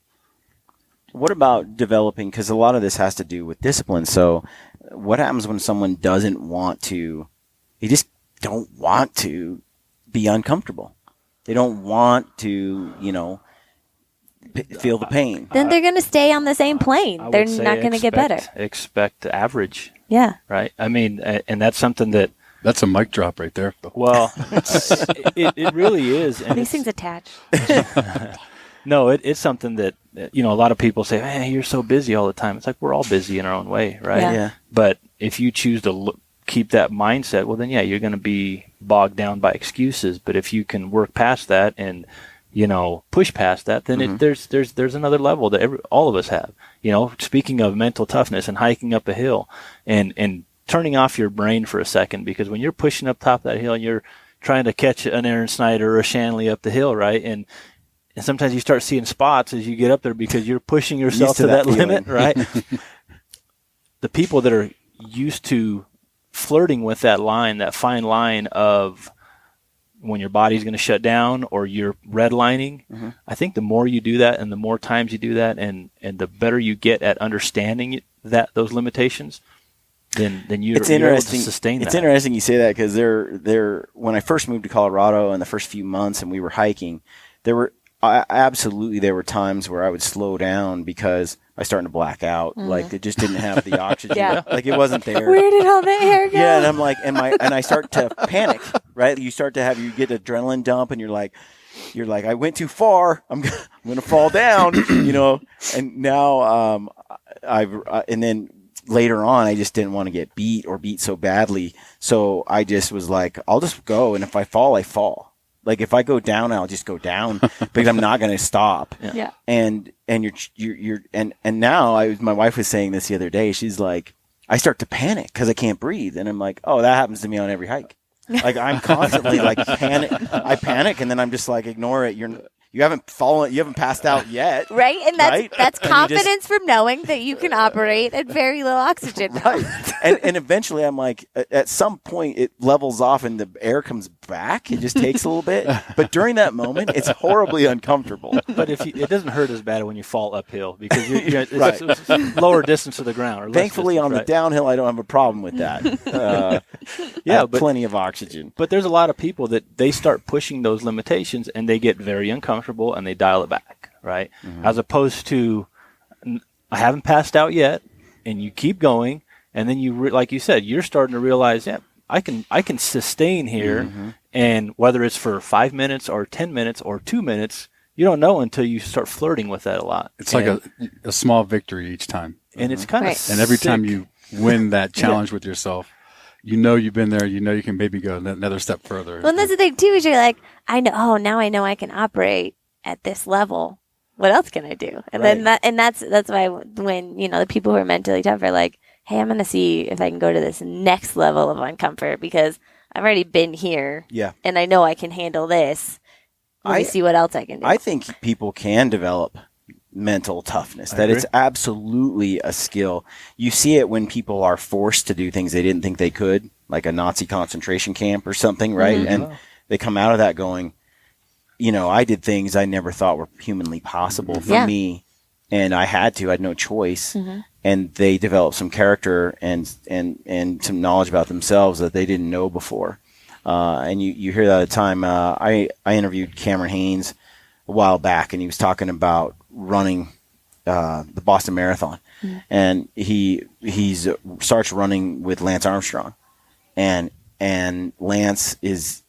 what about developing? Because a lot of this has to do with discipline. So, what happens when someone doesn't want to? They just don't want to be uncomfortable. They don't want to, you know, feel the pain. Then they're going to stay on the same plane. They're not going to get better. Expect average. Yeah. Right. I mean, and that's something that. That's a mic drop right there. Well, it really is. And these things attach. No, it's something that, you know, a lot of people say, "Man, you're so busy all the time." It's like we're all busy in our own way, right? Yeah. But if you choose to keep that mindset, well, then you're going to be bogged down by excuses. But if you can work past that and, you know, push past that, then there's another level that all of us have. You know, speaking of mental toughness and hiking up a hill and turning off your brain for a second, because when you're pushing up top of that hill and you're trying to catch an Aaron Snyder or a Shanley up the hill, right? And sometimes you start seeing spots as you get up there because you're pushing yourself to that limit, right? The people that are used to flirting with that line, that fine line of when your body's going to shut down or you're redlining, I think the more you do that and the more times you do that and the better you get at understanding those limitations, then you're able to sustain that. It's interesting you say that because when I first moved to Colorado in the first few months and we were hiking, there were times where I would slow down because I was starting to black out. Like it just didn't have the oxygen. Like it wasn't there. Where did all that hair go? Yeah, and I'm like, and I start to panic, right? You get adrenaline dump and you're like, I went too far. I'm going to fall down, you know? And now, and then later on, I just didn't want to get beat so badly. So I just was like, I'll just go. And if I fall, I fall. Like if I go down, I'll just go down because I'm not going to stop. Yeah. And now my wife was saying this the other day. She's like, I start to panic because I can't breathe. And I'm like, oh, that happens to me on every hike. Like I'm constantly like I panic and then I'm just like, ignore it. You haven't fallen. You haven't passed out yet, right? And that's and confidence from knowing that you can operate at very low oxygen. Right. And eventually, I'm like, at some point, it levels off and the air comes back. It just takes a little bit, but during that moment, it's horribly uncomfortable. But it doesn't hurt as bad when you fall uphill because it's lower distance to the ground. Or less Thankfully, distance, on the downhill, I don't have a problem with that. But plenty of oxygen. But there's a lot of people that they start pushing those limitations and they get very uncomfortable and they dial it back, right? As opposed to, I haven't passed out yet, and you keep going, and then like you said, you're starting to realize, I can sustain here, and whether it's for 5 minutes or 10 minutes or 2 minutes, you don't know until you start flirting with that a lot. It's like a small victory each time, and it's kind of and every time you win that challenge with yourself, you know you've been there. You know you can maybe go another step further. Well, and that's the thing too. Is you're like, now I know I can operate at this level. What else can I do? And then that's why when the people who are mentally tough are like, hey, I'm gonna see if I can go to this next level of uncomfort because I've already been here. Yeah, and I know I can handle this. Let me see what else I can do. I think people can develop mental toughness. That it's absolutely a skill. You see it when people are forced to do things they didn't think they could, like a Nazi concentration camp or something, right? And they come out of that going, I did things I never thought were humanly possible for me, and I had no choice. And they develop some character and some knowledge about themselves that they didn't know before. And you hear that all the time. I interviewed Cameron Haynes a while back, and he was talking about running the Boston Marathon, and he starts running with Lance Armstrong, and Lance is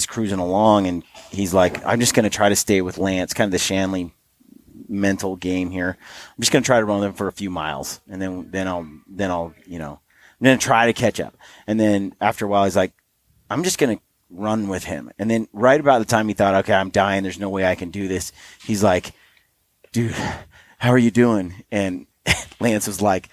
cruising along, and he's like, I'm just going to try to stay with Lance, kind of the Shanley mental game here. I'm just going to try to run them for a few miles, and then I'll I'm going to try to catch up. And then after a while, he's like, I'm just going to run with him. And then right about the time he thought, okay, I'm dying, there's no way I can do this, he's like, dude, how are you doing? And Lance was like,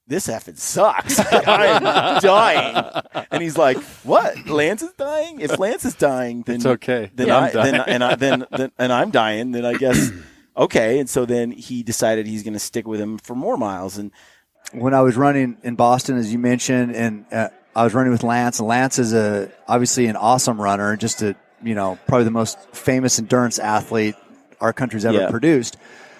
this effing sucks. I'm dying. And he's like, what? Lance is dying? If Lance is dying, then it's okay. Then I'm dying. And I'm dying, then I guess okay. And so then he decided he's going to stick with him for more miles. And when I was running in Boston, as you mentioned, and I was running with Lance, and Lance is obviously an awesome runner, just probably the most famous endurance athlete our country's ever produced.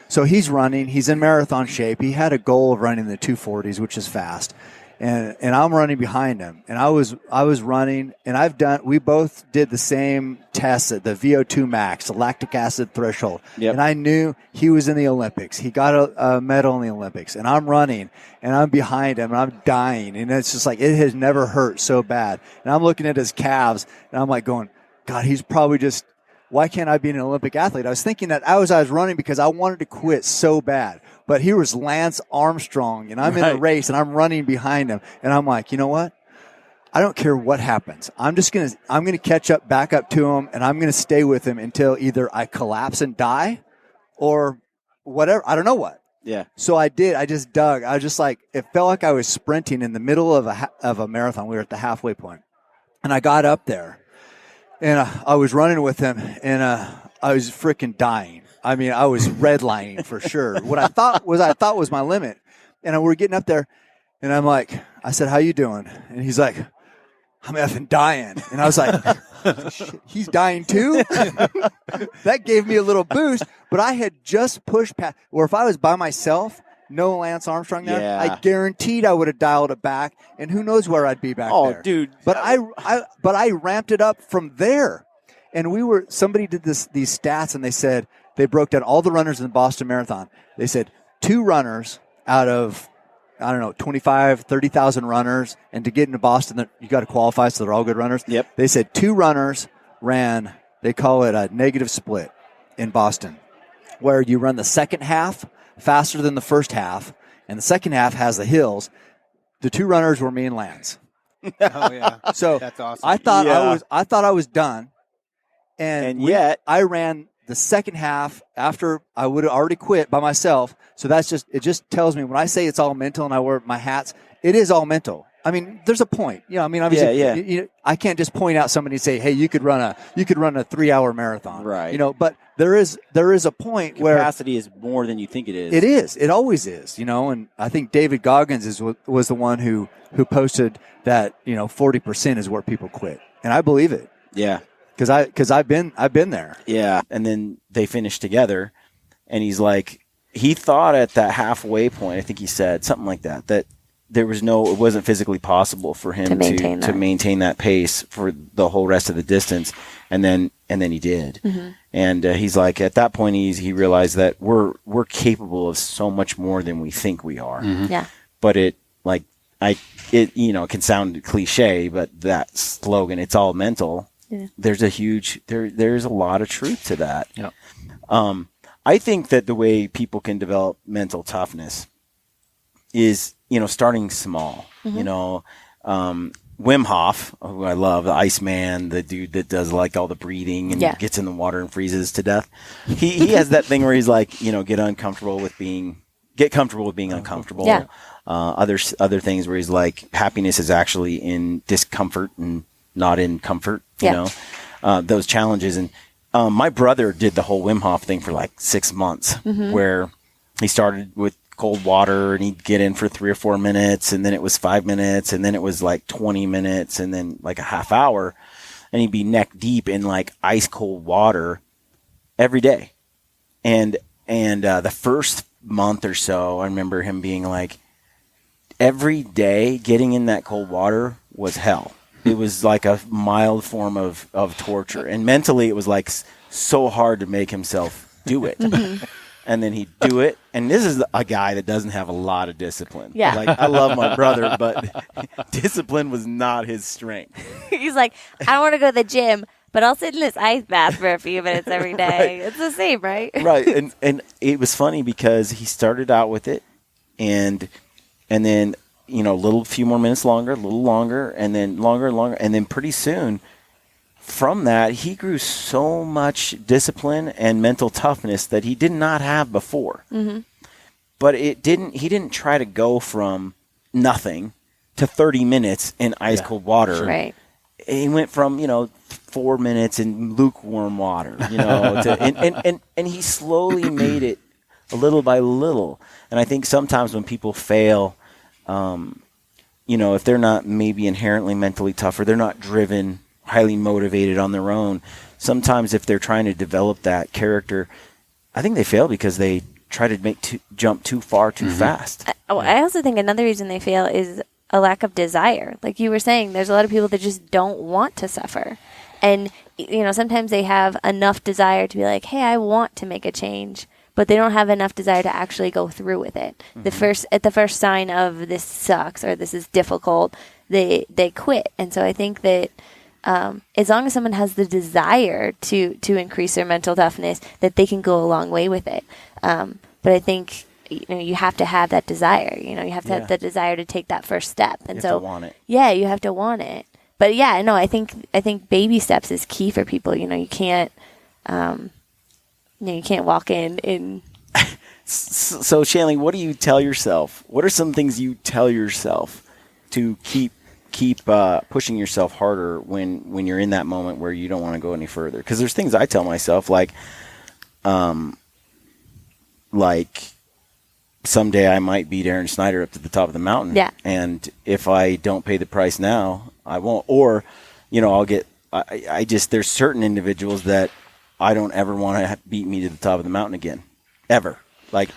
So he's running. He's in marathon shape. He had a goal of running the 240s, which is fast, and I'm running behind him. And I was running, and we both did the same test at the VO2 max, the lactic acid threshold. Yep. And I knew he was in the Olympics. He got a medal in the Olympics, and I'm running, and I'm behind him, and I'm dying. And it's just like, it has never hurt so bad. And I'm looking at his calves, and I'm like going, God, he's probably just, why can't I be an Olympic athlete? I was thinking that as I was running because I wanted to quit so bad. But here was Lance Armstrong, and I'm in the race, and I'm running behind him. And I'm like, you know what? I don't care what happens. I'm gonna catch up, back up to him, and I'm gonna stay with him until either I collapse and die, or whatever. I don't know what. yeah, So I did. I just dug. I was just like, it felt like I was sprinting in the middle of a marathon. We were at the halfway point, and I got up there, and I was running with him, and I was freaking dying. I mean, I was redlining for sure. What I thought was my limit, and we're getting up there, and I'm like, I said, "How you doing?" And he's like, "I'm effing dying," and I was like, "Shit, he's dying too." That gave me a little boost, but I had just pushed past. Or if I was by myself, no Lance Armstrong there, Yeah. I guaranteed I would have dialed it back, and who knows where I'd be back there. Oh, dude. But I ramped it up from there, and somebody did these stats, and they said they broke down all the runners in the Boston Marathon. They said 2 runners out of, I don't know, 25, 30,000 runners, and to get into Boston, you got to qualify, so they're all good runners. Yep. They said 2 runners ran, they call it a negative split in Boston, where you run the second half faster than the first half, and the second half has the hills. The 2 runners were me and Lance. Oh yeah, So that's awesome. I thought Yeah. I thought I was done, And yet I ran the second half after I would have already quit by myself. So it just tells me when I say it's all mental and I wear my hats, it is all mental. I mean, there's a point. I mean, obviously, Yeah. I can't just point out somebody and say, "Hey, you could run a 3-hour marathon." Right. But there is a point where capacity is more than you think it is. it is. It always is. And I think David Goggins was the one who posted that 40% is where people quit, and I believe it Yeah. because I've been there. Yeah. And then they finished together, and he's like, he thought at that halfway point, I think he said something like that it wasn't physically possible for him to maintain that pace for the whole rest of the distance. And then he did. Mm-hmm. And he's like, at that point, he realized that we're capable of so much more than we think we are. Mm-hmm. Yeah. But it can sound cliche, but that slogan, it's all mental. Yeah. There's a lot of truth to that. Yep. I think that the way people can develop mental toughness is, starting small. Mm-hmm. Wim Hof, who I love, the Iceman, the dude that does like all the breathing and Yeah. gets in the water and freezes to death. He has that thing where he's like, get comfortable with being uncomfortable. Yeah. Other things where he's like, happiness is actually in discomfort and not in comfort. Yeah. Those challenges. And my brother did the whole Wim Hof thing for like 6 months, Mm-hmm. where he started with cold water and he'd get in for 3 or 4 minutes, and then it was 5 minutes, and then it was like 20 minutes, and then like a half hour, and he'd be neck deep in like ice cold water every day. And the first month or so, I remember him being like, every day getting in that cold water was hell. It was like a mild form of torture. And mentally, it was like so hard to make himself do it. And then he'd do it. And this is a guy that doesn't have a lot of discipline. Yeah. Like, I love my brother, but discipline was not his strength. He's like, I don't want to go to the gym, but I'll sit in this ice bath for a few minutes every day. Right. It's the same, right? Right. And it was funny because he started out with it, and then a few more minutes longer, a little longer, and then longer and longer. And then pretty soon from that, he grew so much discipline and mental toughness that he did not have before. Mm-hmm. But he didn't try to go from nothing to 30 minutes in ice cold water. Sure. Right. He went from, 4 minutes in lukewarm water, to, and he slowly made it a little by little. And I think sometimes when people fail, if they're not maybe inherently mentally tough or they're not driven, highly motivated on their own, sometimes if they're trying to develop that character, I think they fail because they try to jump too far too fast. I also think another reason they fail is a lack of desire. Like you were saying, there's a lot of people that just don't want to suffer. And, sometimes they have enough desire to be like, hey, I want to make a change, but they don't have enough desire to actually go through with it. Mm-hmm. At the first sign of this sucks or this is difficult, they quit. And so I think that as long as someone has the desire to increase their mental toughness, that they can go a long way with it. But I think you have to have that desire. You have to have the desire to take that first step. And you have to want it. Yeah, you have to want it. But yeah, no, I think baby steps is key for people. You can't you can't walk in. So Shanley, what do you tell yourself? What are some things you tell yourself to keep pushing yourself harder when you're in that moment where you don't want to go any further? Because there's things I tell myself like someday I might beat Aaron Snyder up to the top of the mountain. Yeah. And if I don't pay the price now, I won't. Or, I'll get. I just there's certain individuals that I don't ever want to beat me to the top of the mountain again, ever. Like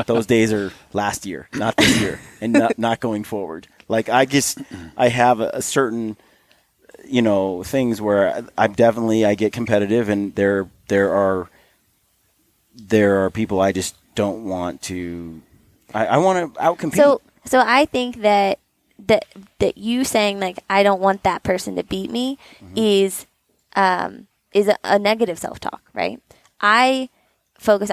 those days are last year, not this year, and not going forward. Like I have a certain, things where I get competitive, and there are people I just don't want to. I want to outcompete. So I think that you saying like I don't want that person to beat me is a negative self-talk, right? I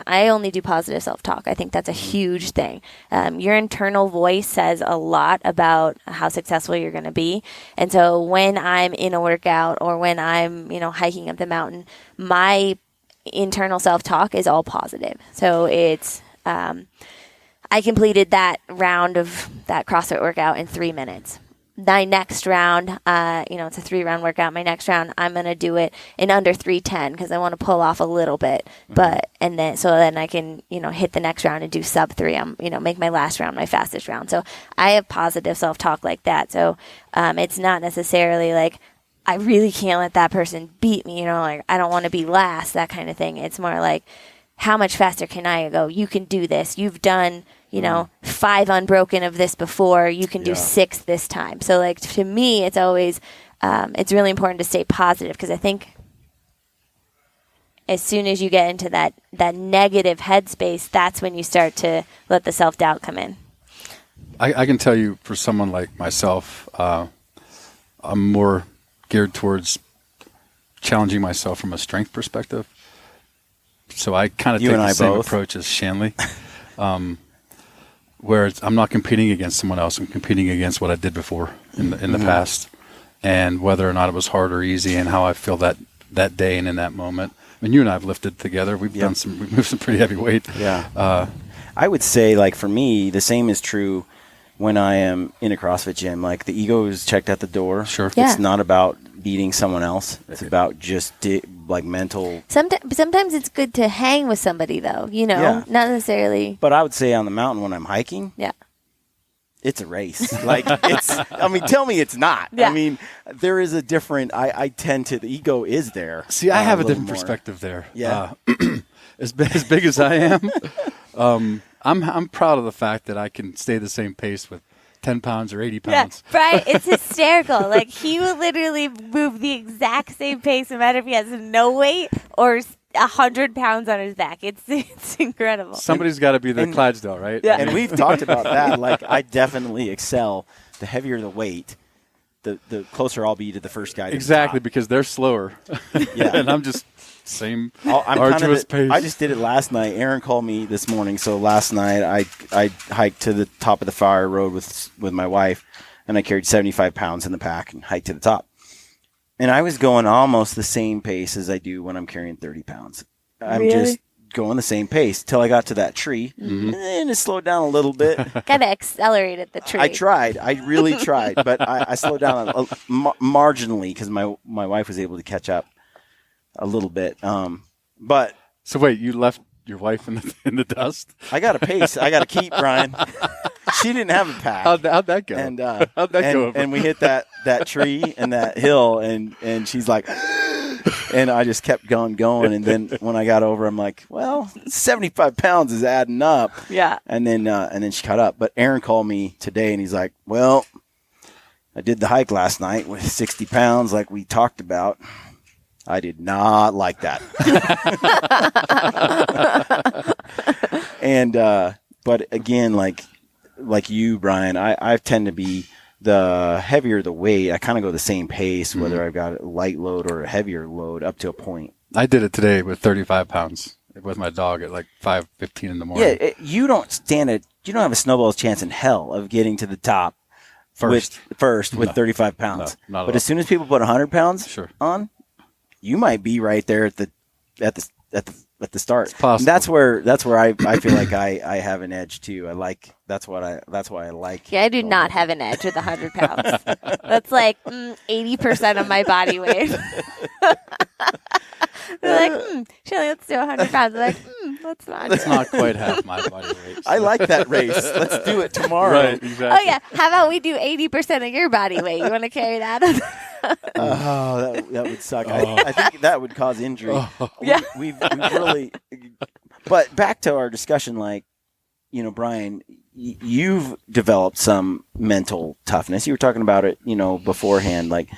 only do positive self-talk. I think that's a huge thing. Your internal voice says a lot about how successful you're going to be. And so when I'm in a workout or when I'm, hiking up the mountain, my internal self-talk is all positive. So it's, I completed that round of that CrossFit workout in 3 minutes. My next round, it's a 3-round workout. My next round, I'm going to do it in under 3:10 because I want to pull off a little bit. Mm-hmm. Then I can, hit the next round and do sub 3. Make my last round my fastest round. So I have positive self-talk like that. So it's not necessarily like I really can't let that person beat me, like I don't want to be last, that kind of thing. It's more like how much faster can I go? You can do this. You've done 5 unbroken of this before, you can do 6 this time. So like to me, it's always, it's really important to stay positive because I think as soon as you get into that negative headspace, that's when you start to let the self-doubt come in. I can tell you for someone like myself, I'm more geared towards challenging myself from a strength perspective. So I kind of take the same approach as Shanley. Where I'm not competing against someone else. I'm competing against what I did before in the past, and whether or not it was hard or easy, and how I feel that day and in that moment. I mean, you and I have lifted together. We've moved some pretty heavy weight. Yeah. I would say, like for me, the same is true when I am in a CrossFit gym. Like the ego is checked at the door. Sure. Yeah. It's not about beating someone else. It's about just mental. Sometimes it's good to hang with somebody though, not necessarily. But I would say on the mountain when I'm hiking, it's a race. Tell me it's not. Yeah. I mean, there is a different, I tend to, the ego is there. See, I have a different perspective there. Yeah. As big as I am, I'm proud of the fact that I can stay the same pace with 10 pounds or 80 pounds. Yeah, right. It's hysterical. Like he will literally move the exact same pace no matter if he has no weight or 100 pounds on his back. It's incredible. Somebody's got to be the Clydesdale, right? Yeah. And we've talked about that. Like I definitely excel. The heavier the weight, the closer I'll be to the first guy. Exactly, because they're slower. Yeah. And I'm just same I'm arduous pace. I just did it last night. Aaron called me this morning, so last night I hiked to the top of the fire road with my wife, and I carried 75 pounds in the pack and hiked to the top. And I was going almost the same pace as I do when I'm carrying 30 pounds. I'm just going the same pace till I got to that tree, and then it slowed down a little bit. Kind of accelerated the tree. I tried. I really tried, but I slowed down marginally because my wife was able to catch up a little bit. But so wait, you left your wife in the dust? I got a pace. I got to keep, Brian. She didn't have a pack. How'd that go? And how'd that go? And we hit that tree and that hill, and she's like, and I just kept going. And then when I got over, I'm like, well, 75 pounds is adding up. Yeah. And then she caught up. But Aaron called me today, and he's like, well, I did the hike last night with 60 pounds like we talked about. I did not like that. And but again, like you, Brian, I tend to be the heavier the weight. I kind of go the same pace, whether I've got a light load or a heavier load up to a point. I did it today with 35 pounds with my dog at like 5:15 in the morning. Yeah, you don't have a snowball's chance in hell of getting to the top with 35 pounds. No, not at but all. as soon as people put 100 pounds on, you might be right there at the start. It's possible. And that's where I feel like I have an edge too. That's why I like. Yeah, I do not have an edge with 100 pounds. That's like 80% of my body weight. They're like, Shelly, let's do 100 pounds. I'm like, let's not. It's not quite half my body weight. So. I like that race. Let's do it tomorrow. Right, exactly. Oh yeah, how about we do 80% of your body weight? You want to carry that? Oh, that would suck. I think that would cause injury. Yeah. We've really. But back to our discussion, like, Brian, you've developed some mental toughness. You were talking about it, beforehand, like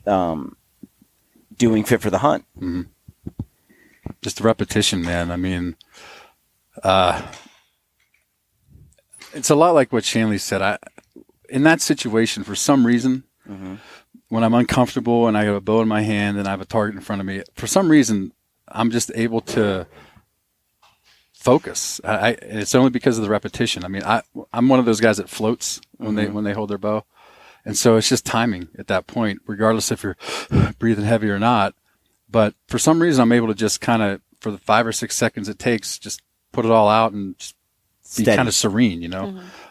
doing Fit for the Hunt. Mm-hmm. Just the repetition, man. I mean, it's a lot like what Shanley said. In that situation, for some reason, when I'm uncomfortable and I have a bow in my hand and I have a target in front of me, for some reason, I'm just able to focus. It's only because of the repetition. I mean, I'm one of those guys that floats when they hold their bow. And so it's just timing at that point, regardless if you're breathing heavy or not. But for some reason, I'm able to just kind of, for the 5 or 6 seconds it takes, just put it all out and just be kind of serene,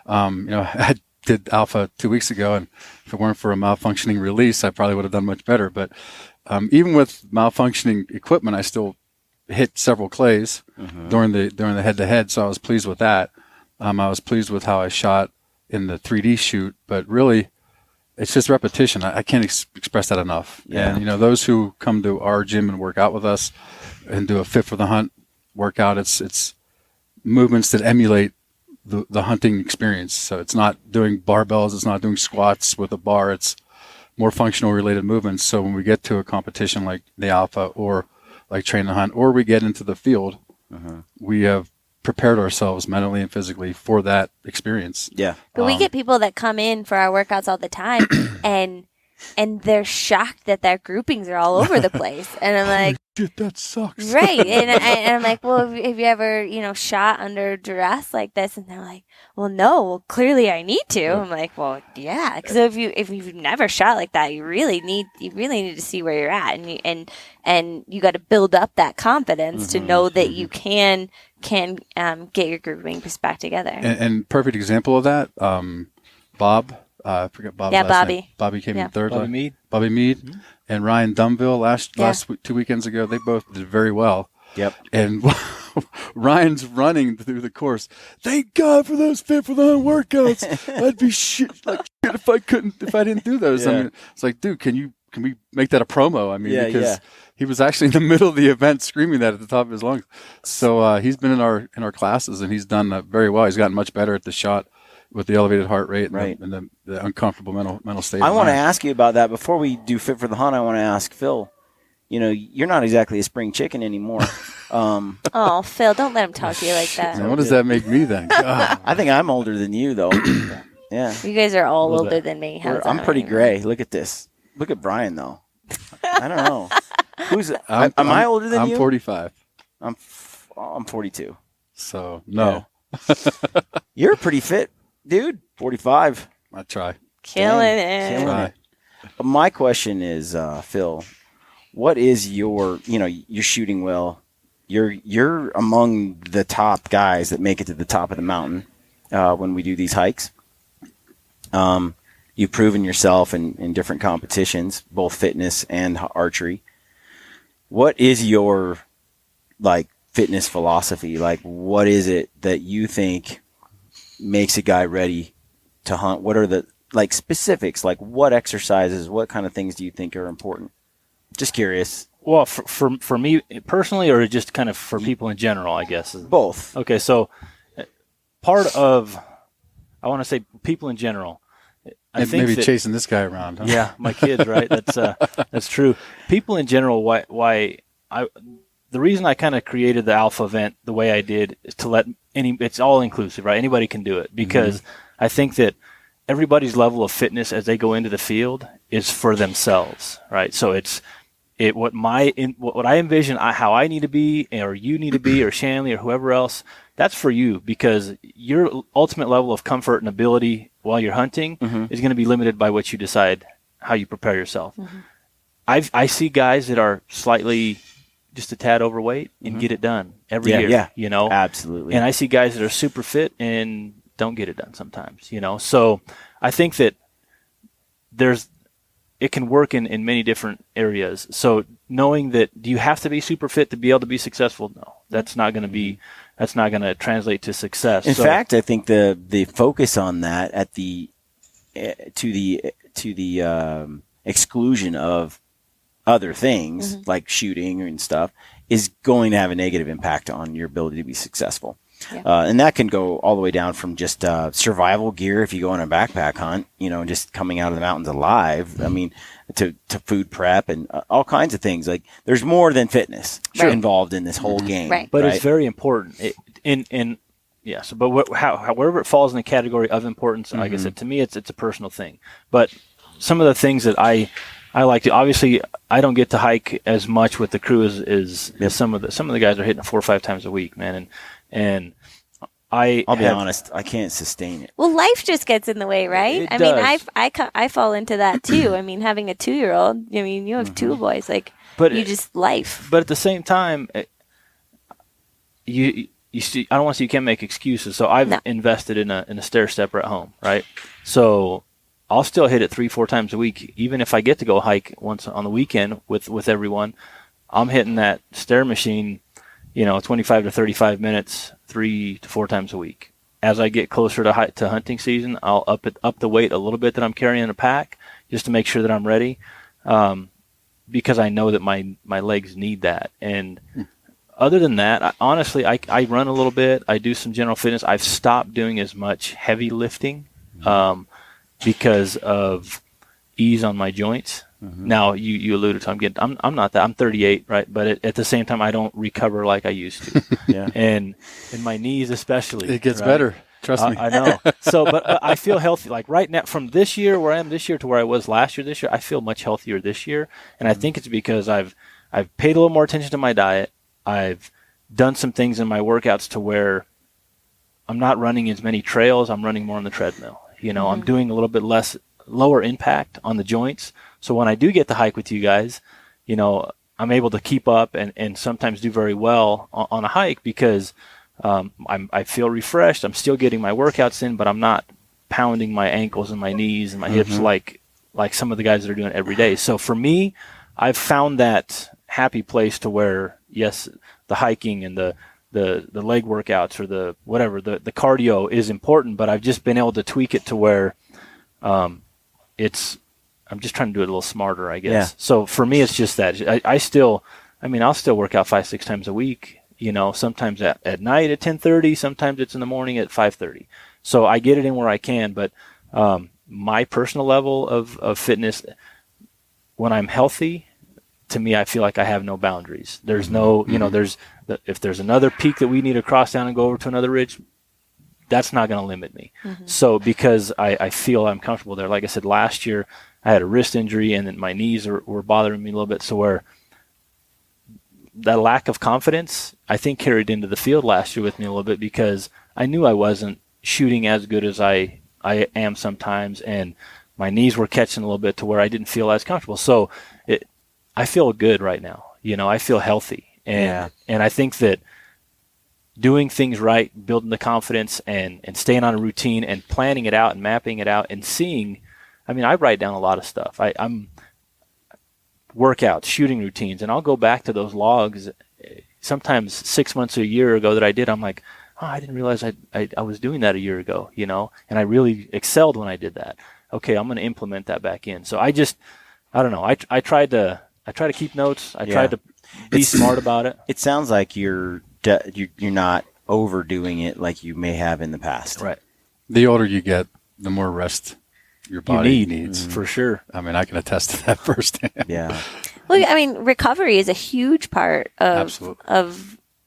I did Alpha 2 weeks ago, and if it weren't for a malfunctioning release, I probably would have done much better. But even with malfunctioning equipment, I still hit several clays during the head-to-head, so I was pleased with that. I was pleased with how I shot in the 3D shoot, but really, it's just repetition. I can't express that enough. Yeah. And, those who come to our gym and work out with us and do a Fit for the Hunt workout, it's movements that emulate the hunting experience. So it's not doing barbells, it's not doing squats with a bar, it's more functional related movements. So when we get to a competition like the Alpha or like Train to Hunt, or we get into the field, we have prepared ourselves mentally and physically for that experience. Yeah. But we get people that come in for our workouts all the time and they're shocked that their groupings are all over the place. And I'm like, shit, that sucks. Right. And I'm like, well, have you ever, shot under duress like this? And they're like, well, no, well, clearly I need to. I'm like, well, yeah. Because if you've never shot like that, you really need to see where you're at. And you got to build up that confidence to know that you can get your groupings back together. And perfect example of that, Bob, I forget Bob's last Bobby. name. Bobby came in third. Bobby Mead. And Ryan Dunville last 2 weekends ago, they both did very well. Yep. And Ryan's running through the course. Thank God for those Fit for the Hunt workouts. I'd be shit if I didn't do those. I mean, it's like, dude, can we make that a promo? I mean, because he was actually in the middle of the event screaming that at the top of his lungs. So he's been in our classes and he's done very well. He's gotten much better at the shot with the elevated heart rate and the uncomfortable mental state. I want to ask you about that before we do Fit for the Hunt. I want to ask Phil. You're not exactly a spring chicken anymore. Oh, Phil, don't let him talk to you like that. Man, what does that make me then? God. I think I'm older than you, though. Yeah. You guys are all older than me. I'm pretty gray. Look at this. Look at Brian, though. I don't know. Am I older than you? I'm 45. I'm 42. So, no. Yeah. You're pretty fit, dude. 45. I try. Killing it. Try. My question is, Phil, what is you're shooting well. You're among the top guys that make it to the top of the mountain when we do these hikes. You've proven yourself in different competitions, both fitness and archery. What is your fitness philosophy? What is it that you think makes a guy ready to hunt? What are the specifics? What exercises, what kind of things do you think are important? Just curious. Well, for me personally, or just kind of for people in general, I guess. Both. Okay, so part of, I want to say people in general. I think maybe chasing this guy around. Huh? Yeah, my kids, right? That's true. People in general, the reason I kind of created the Alpha event the way I did is to let it's all inclusive, right? Anybody can do it, because I think that everybody's level of fitness as they go into the field is for themselves, right? So what I envision how I need to be, or you need to be, or Shanley, or whoever else, that's for you, because your ultimate level of comfort and ability while you're hunting is going to be limited by what you decide, how you prepare yourself. I see guys that are slightly just a tad overweight and get it done every year. Yeah, absolutely. And I see guys that are super fit and don't get it done sometimes, So I think that it can work in many different areas. So knowing that, do you have to be super fit to be able to be successful? No, that's not going to translate to success. In fact, I think the focus on that to the exclusion of other things like shooting and stuff is going to have a negative impact on your ability to be successful. Yeah. And that can go all the way down from just survival gear if you go on a backpack hunt, just coming out of the mountains alive. I mean, to food prep and all kinds of things. There's more than fitness involved in this whole game. Right. But it's very important. However it falls in the category of importance, like I said, to me, it's a personal thing. But some of the things that I like to, obviously, I don't get to hike as much with the crew as some of the guys are hitting 4 or 5 times a week, man. And I'll be honest, I can't sustain it. Well, life just gets in the way, right? It does. I fall into that too. I mean, having a 2-year-old, you have 2 boys, life. But at the same time, you see, I don't want to say you can't make excuses. So I've invested in a stair stepper at home, right? So I'll still hit it 3-4 times a week, even if I get to go hike once on the weekend with everyone. I'm hitting that stair machine, 25 to 35 minutes, 3 to 4 times a week. As I get closer to hunting season, I'll up the weight a little bit that I'm carrying in a pack, just to make sure that I'm ready, because I know that my legs need that. And other than that, honestly, I run a little bit. I do some general fitness. I've stopped doing as much heavy lifting because of ease on my joints. Now, you alluded to, I'm not that. I'm 38, right? But at the same time, I don't recover like I used to. Yeah. And my knees especially. It gets better. Trust me. I know. So, but I feel healthy. Like right now, from this year, where I am this year to where I was last year, I feel much healthier this year. And I think it's because I've paid a little more attention to my diet. I've done some things in my workouts to where I'm not running as many trails. I'm running more on the treadmill. I'm doing a little bit lower impact on the joints. So when I do get to hike with you guys, I'm able to keep up and sometimes do very well on a hike because I feel refreshed. I'm still getting my workouts in, but I'm not pounding my ankles and my knees and my hips like some of the guys that are doing it every day. So for me, I've found that happy place to where, yes, the hiking and the leg workouts or the cardio is important, but I've just been able to tweak it to where I'm just trying to do it a little smarter, I guess. Yeah. So for me, it's just that I'll still work out 5-6 times a week, sometimes at night at 10:30, sometimes it's in the morning at 5:30. So I get it in where I can, but my personal level of fitness, when I'm healthy, to me, I feel like I have no boundaries. There's no, if there's another peak that we need to cross down and go over to another ridge, that's not going to limit me. So because I feel I'm comfortable there. Like I said, last year I had a wrist injury and then my knees were bothering me a little bit. So where that lack of confidence, I think, carried into the field last year with me a little bit, because I knew I wasn't shooting as good as I am sometimes, and my knees were catching a little bit to where I didn't feel as comfortable. So I feel good right now. I feel healthy. And I think that doing things right, building the confidence and staying on a routine and planning it out and mapping it out and seeing, I write down a lot of stuff. I'm workouts, shooting routines, and I'll go back to those logs sometimes 6 months or a year ago that I did. I'm like, oh, I didn't realize I was doing that a year ago, and I really excelled when I did that. Okay, I'm going to implement that back in. So I don't know. I try to keep notes. I try to be smart about it. It sounds like you're not overdoing it like you may have in the past. Right. The older you get, the more rest your body needs. For sure. I can attest to that firsthand. Yeah. Well, recovery is a huge part of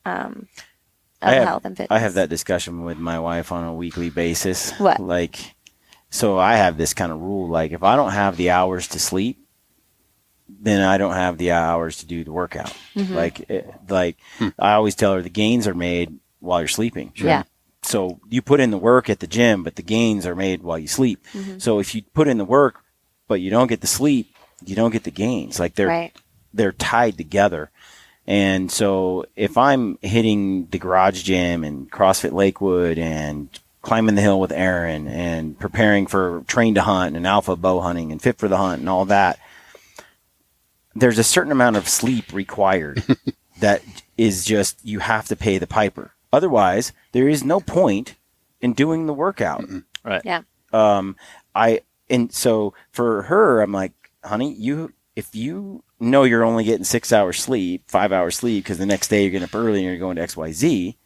health and fitness. I have that discussion with my wife on a weekly basis. What? So I have this kind of rule, if I don't have the hours to sleep, then I don't have the hours to do the workout. Mm-hmm. I always tell her the gains are made while you're sleeping. Sure. Yeah. So you put in the work at the gym, but the gains are made while you sleep. Mm-hmm. So if you put in the work, but you don't get the sleep, you don't get the gains. They're tied together. And so if I'm hitting the garage gym and CrossFit Lakewood and climbing the hill with Aaron and preparing for Train to Hunt and Alpha Bowhunting and Fit for the Hunt and all that, there's a certain amount of sleep required that is just, you have to pay the piper. Otherwise, there is no point in doing the workout. Mm-mm. Right. Yeah. And so for her, I'm like, honey, if you know you're only getting 6 hours sleep, 5 hours sleep, because the next day you're getting up early and you're going to XYZ,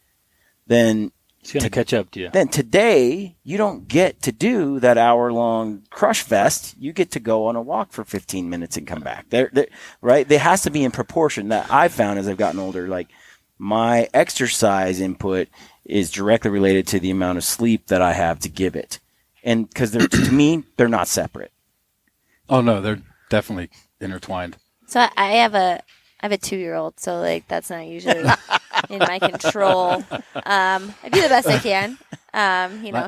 then it's going to catch up to you. Then today, you don't get to do that hour-long crush vest. You get to go on a walk for 15 minutes and come back. Right? There has to be in proportion. That I've found as I've gotten older, my exercise input is directly related to the amount of sleep that I have to give it. And because to me, they're not separate. Oh, no, they're definitely intertwined. So I have a 2-year-old, so that's not usually in my control. I do the best I can.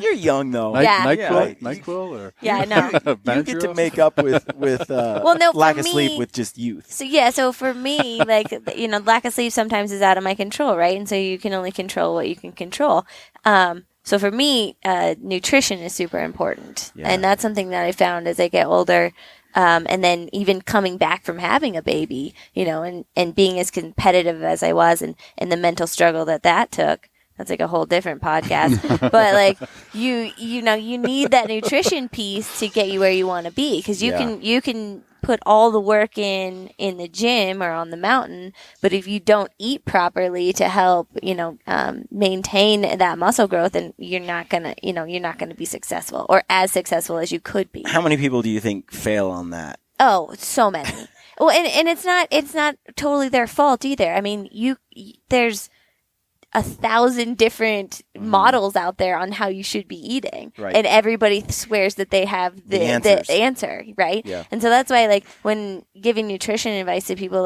You're young though. NyQuil or I know. You get to make up with lack of sleep with just youth. So for me, lack of sleep sometimes is out of my control, right? And so you can only control what you can control. So for me, nutrition is super important, and that's something that I found as I get older. And then even coming back from having a baby, and being as competitive as I was and the mental struggle that took, that's a whole different podcast. But you need that nutrition piece to get you where you want to be. Cause you can put all the work in the gym or on the mountain, but if you don't eat properly to help, maintain that muscle growth, then you're not gonna be successful or as successful as you could be. How many people do you think fail on that? Oh, so many. Well, and it's not totally their fault either. There's 1,000 different models out there on how you should be eating. Right. And everybody swears that they have the answer, right? Yeah. And so that's why, when giving nutrition advice to people,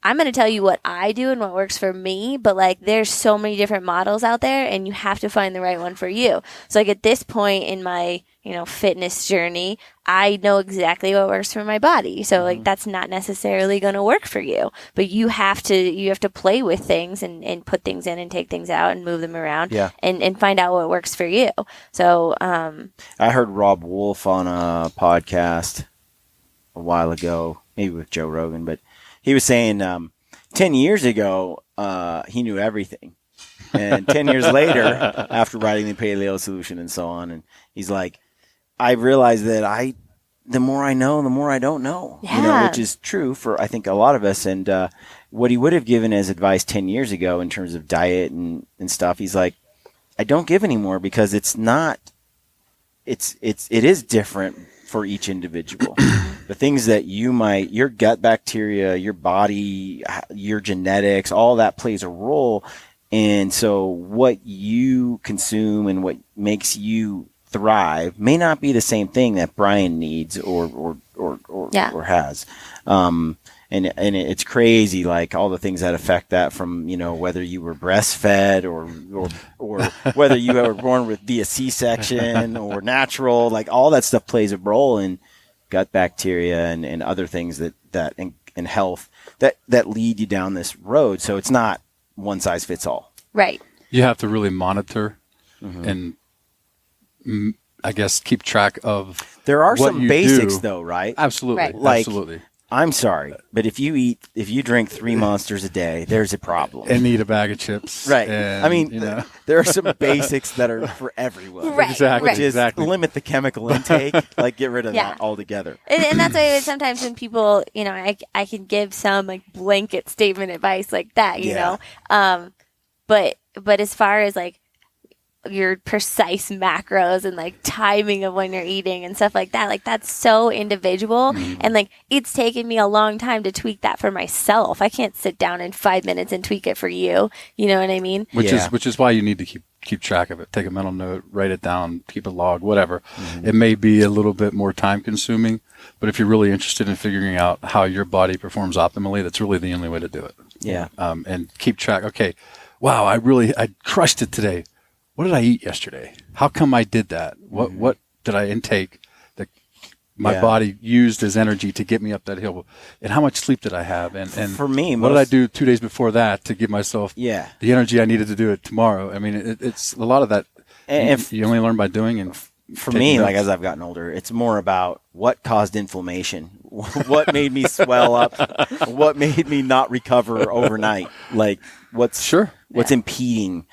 I'm going to tell you what I do and what works for me, but there's so many different models out there and you have to find the right one for you. So at this point in my, fitness journey, I know exactly what works for my body. So that's not necessarily going to work for you, but you have to play with things and put things in and take things out and move them around and find out what works for you. So, I heard Rob Wolf on a podcast a while ago, maybe with Joe Rogan, but he was saying 10 years ago, he knew everything. And 10 years later, after writing the Paleo Solution and so on, and he's like, I realized that the more I know, the more I don't know. Which is true for, I think, a lot of us. And what he would have given as advice 10 years ago in terms of diet and stuff, he's like, I don't give anymore because it is different for each individual. The things that your gut bacteria, your body, your genetics, all that plays a role. And so what you consume and what makes you thrive may not be the same thing that Brian needs or has. And And it's crazy, like all the things that affect that, from, you know, whether you were breastfed or whether you were born with via C-section or natural, like all that stuff plays a role in gut bacteria and other things that in health that lead you down this road. So it's not one size fits all. Right. You have to really monitor and I guess keep track of. There are what some you basics do. though, right? Absolutely. Right. Like, Absolutely. I'm sorry, but if you drink 3 Monsters a day, there's a problem. And eat a bag of chips. Right. And, I mean, you know. there are some basics that are for everyone. Right. Exactly. Which is limit the chemical intake, like get rid of Yeah. that altogether. And that's why sometimes when people, you know, I can give some like blanket statement advice like that, you know. But as far as like your precise macros and like timing of when you're eating and stuff like that, like that's so individual. And like it's taken me a long time to tweak that for myself. I can't sit down in 5 minutes and tweak it for you. You know what I mean? Which is why you need to keep track of it. Take a mental note, write it down, keep a log, whatever. It may be a little bit more time consuming, but if you're really interested in figuring out how your body performs optimally, that's really the only way to do it. Yeah. And keep track. Okay, wow, I crushed it today. What did I eat yesterday? How come I did that? What did I intake that my body used as energy to get me up that hill? And how much sleep did I have? And for me, what did I do 2 days before that to give myself the energy I needed to do it tomorrow? I mean, it's a lot of that. And you only learn by doing. And for me, like as I've gotten older, it's more about what caused inflammation, what made me swell up, what made me not recover overnight, like what's impeding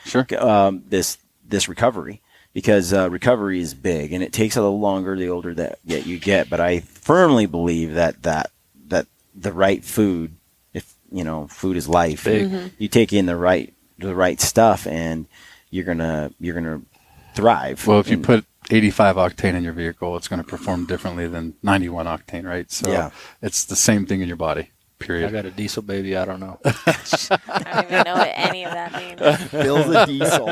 this recovery, because recovery is big and it takes a little longer the older that you get. But I firmly believe that the right food, if you know, food is life, you take in the right stuff and you're gonna thrive. Well, if you put 85 octane in your vehicle, it's going to perform differently than 91 octane, right? So it's the same thing in your body. Period. I got a diesel baby. I don't know. I don't even know what any of that means. Bill's a diesel.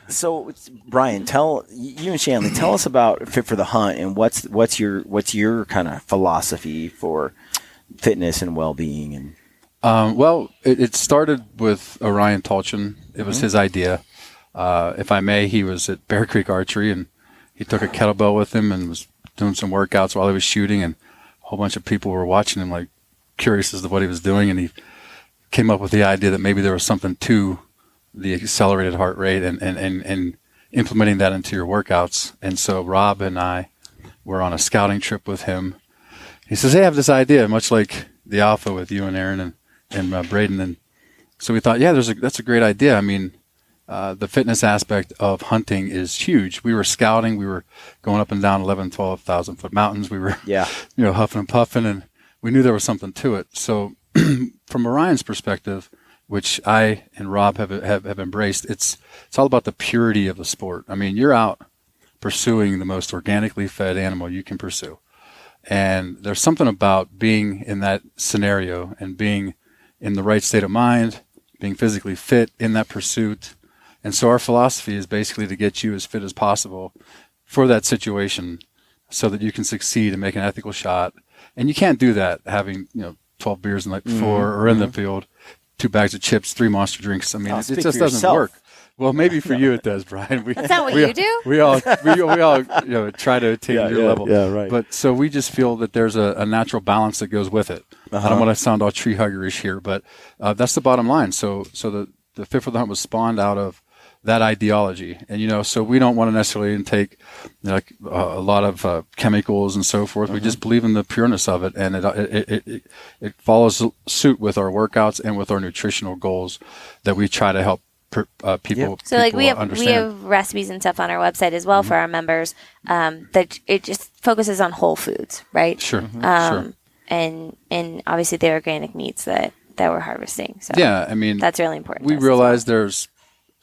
So Brian, you and Shanley, tell us about Fit for the Hunt and what's your kind of philosophy for fitness and well-being. And well, it started with Orion Tolchin. It was his idea. If I may, he was at Bear Creek Archery and he took a kettlebell with him and was doing some workouts while he was shooting, and a whole bunch of people were watching him, like curious as to what he was doing, and he came up with the idea that maybe there was something to the accelerated heart rate and implementing that into your workouts. And so Rob and I were on a scouting trip with him. He says, hey, I have this idea, much like the Alpha with you and Aaron and Brezen. And so we thought, that's a great idea. I mean, the fitness aspect of hunting is huge. We were scouting. We were going up and down 11, 12,000 foot mountains. We were, huffing and puffing, and we knew there was something to it. So from Orion's perspective, which I and Rob have embraced, it's all about the purity of the sport. I mean, you're out pursuing the most organically fed animal you can pursue. And there's something about being in that scenario and being in the right state of mind, being physically fit in that pursuit. And so our philosophy is basically to get you as fit as possible for that situation so that you can succeed and make an ethical shot. And you can't do that having, 12 beers the night before or in the field, 2 bags of chips, 3 Monster drinks. I mean, it just doesn't work. Well, maybe for you it does, Brian. That's not what you do? We all try to attain your level. Yeah, right. But so we just feel that there's a natural balance that goes with it. I don't want to sound all tree huggerish here, but that's the bottom line. So the Fit for the Hunt was spawned out of that ideology. And, so we don't want to necessarily intake a lot of chemicals and so forth. We just believe in the pureness of it. And it follows suit with our workouts and with our nutritional goals that we try to help people. So we have recipes and stuff on our website as well for our members that it just focuses on whole foods, right? Sure. Sure. And obviously the organic meats that we're harvesting. So I mean, that's really important. We realize there's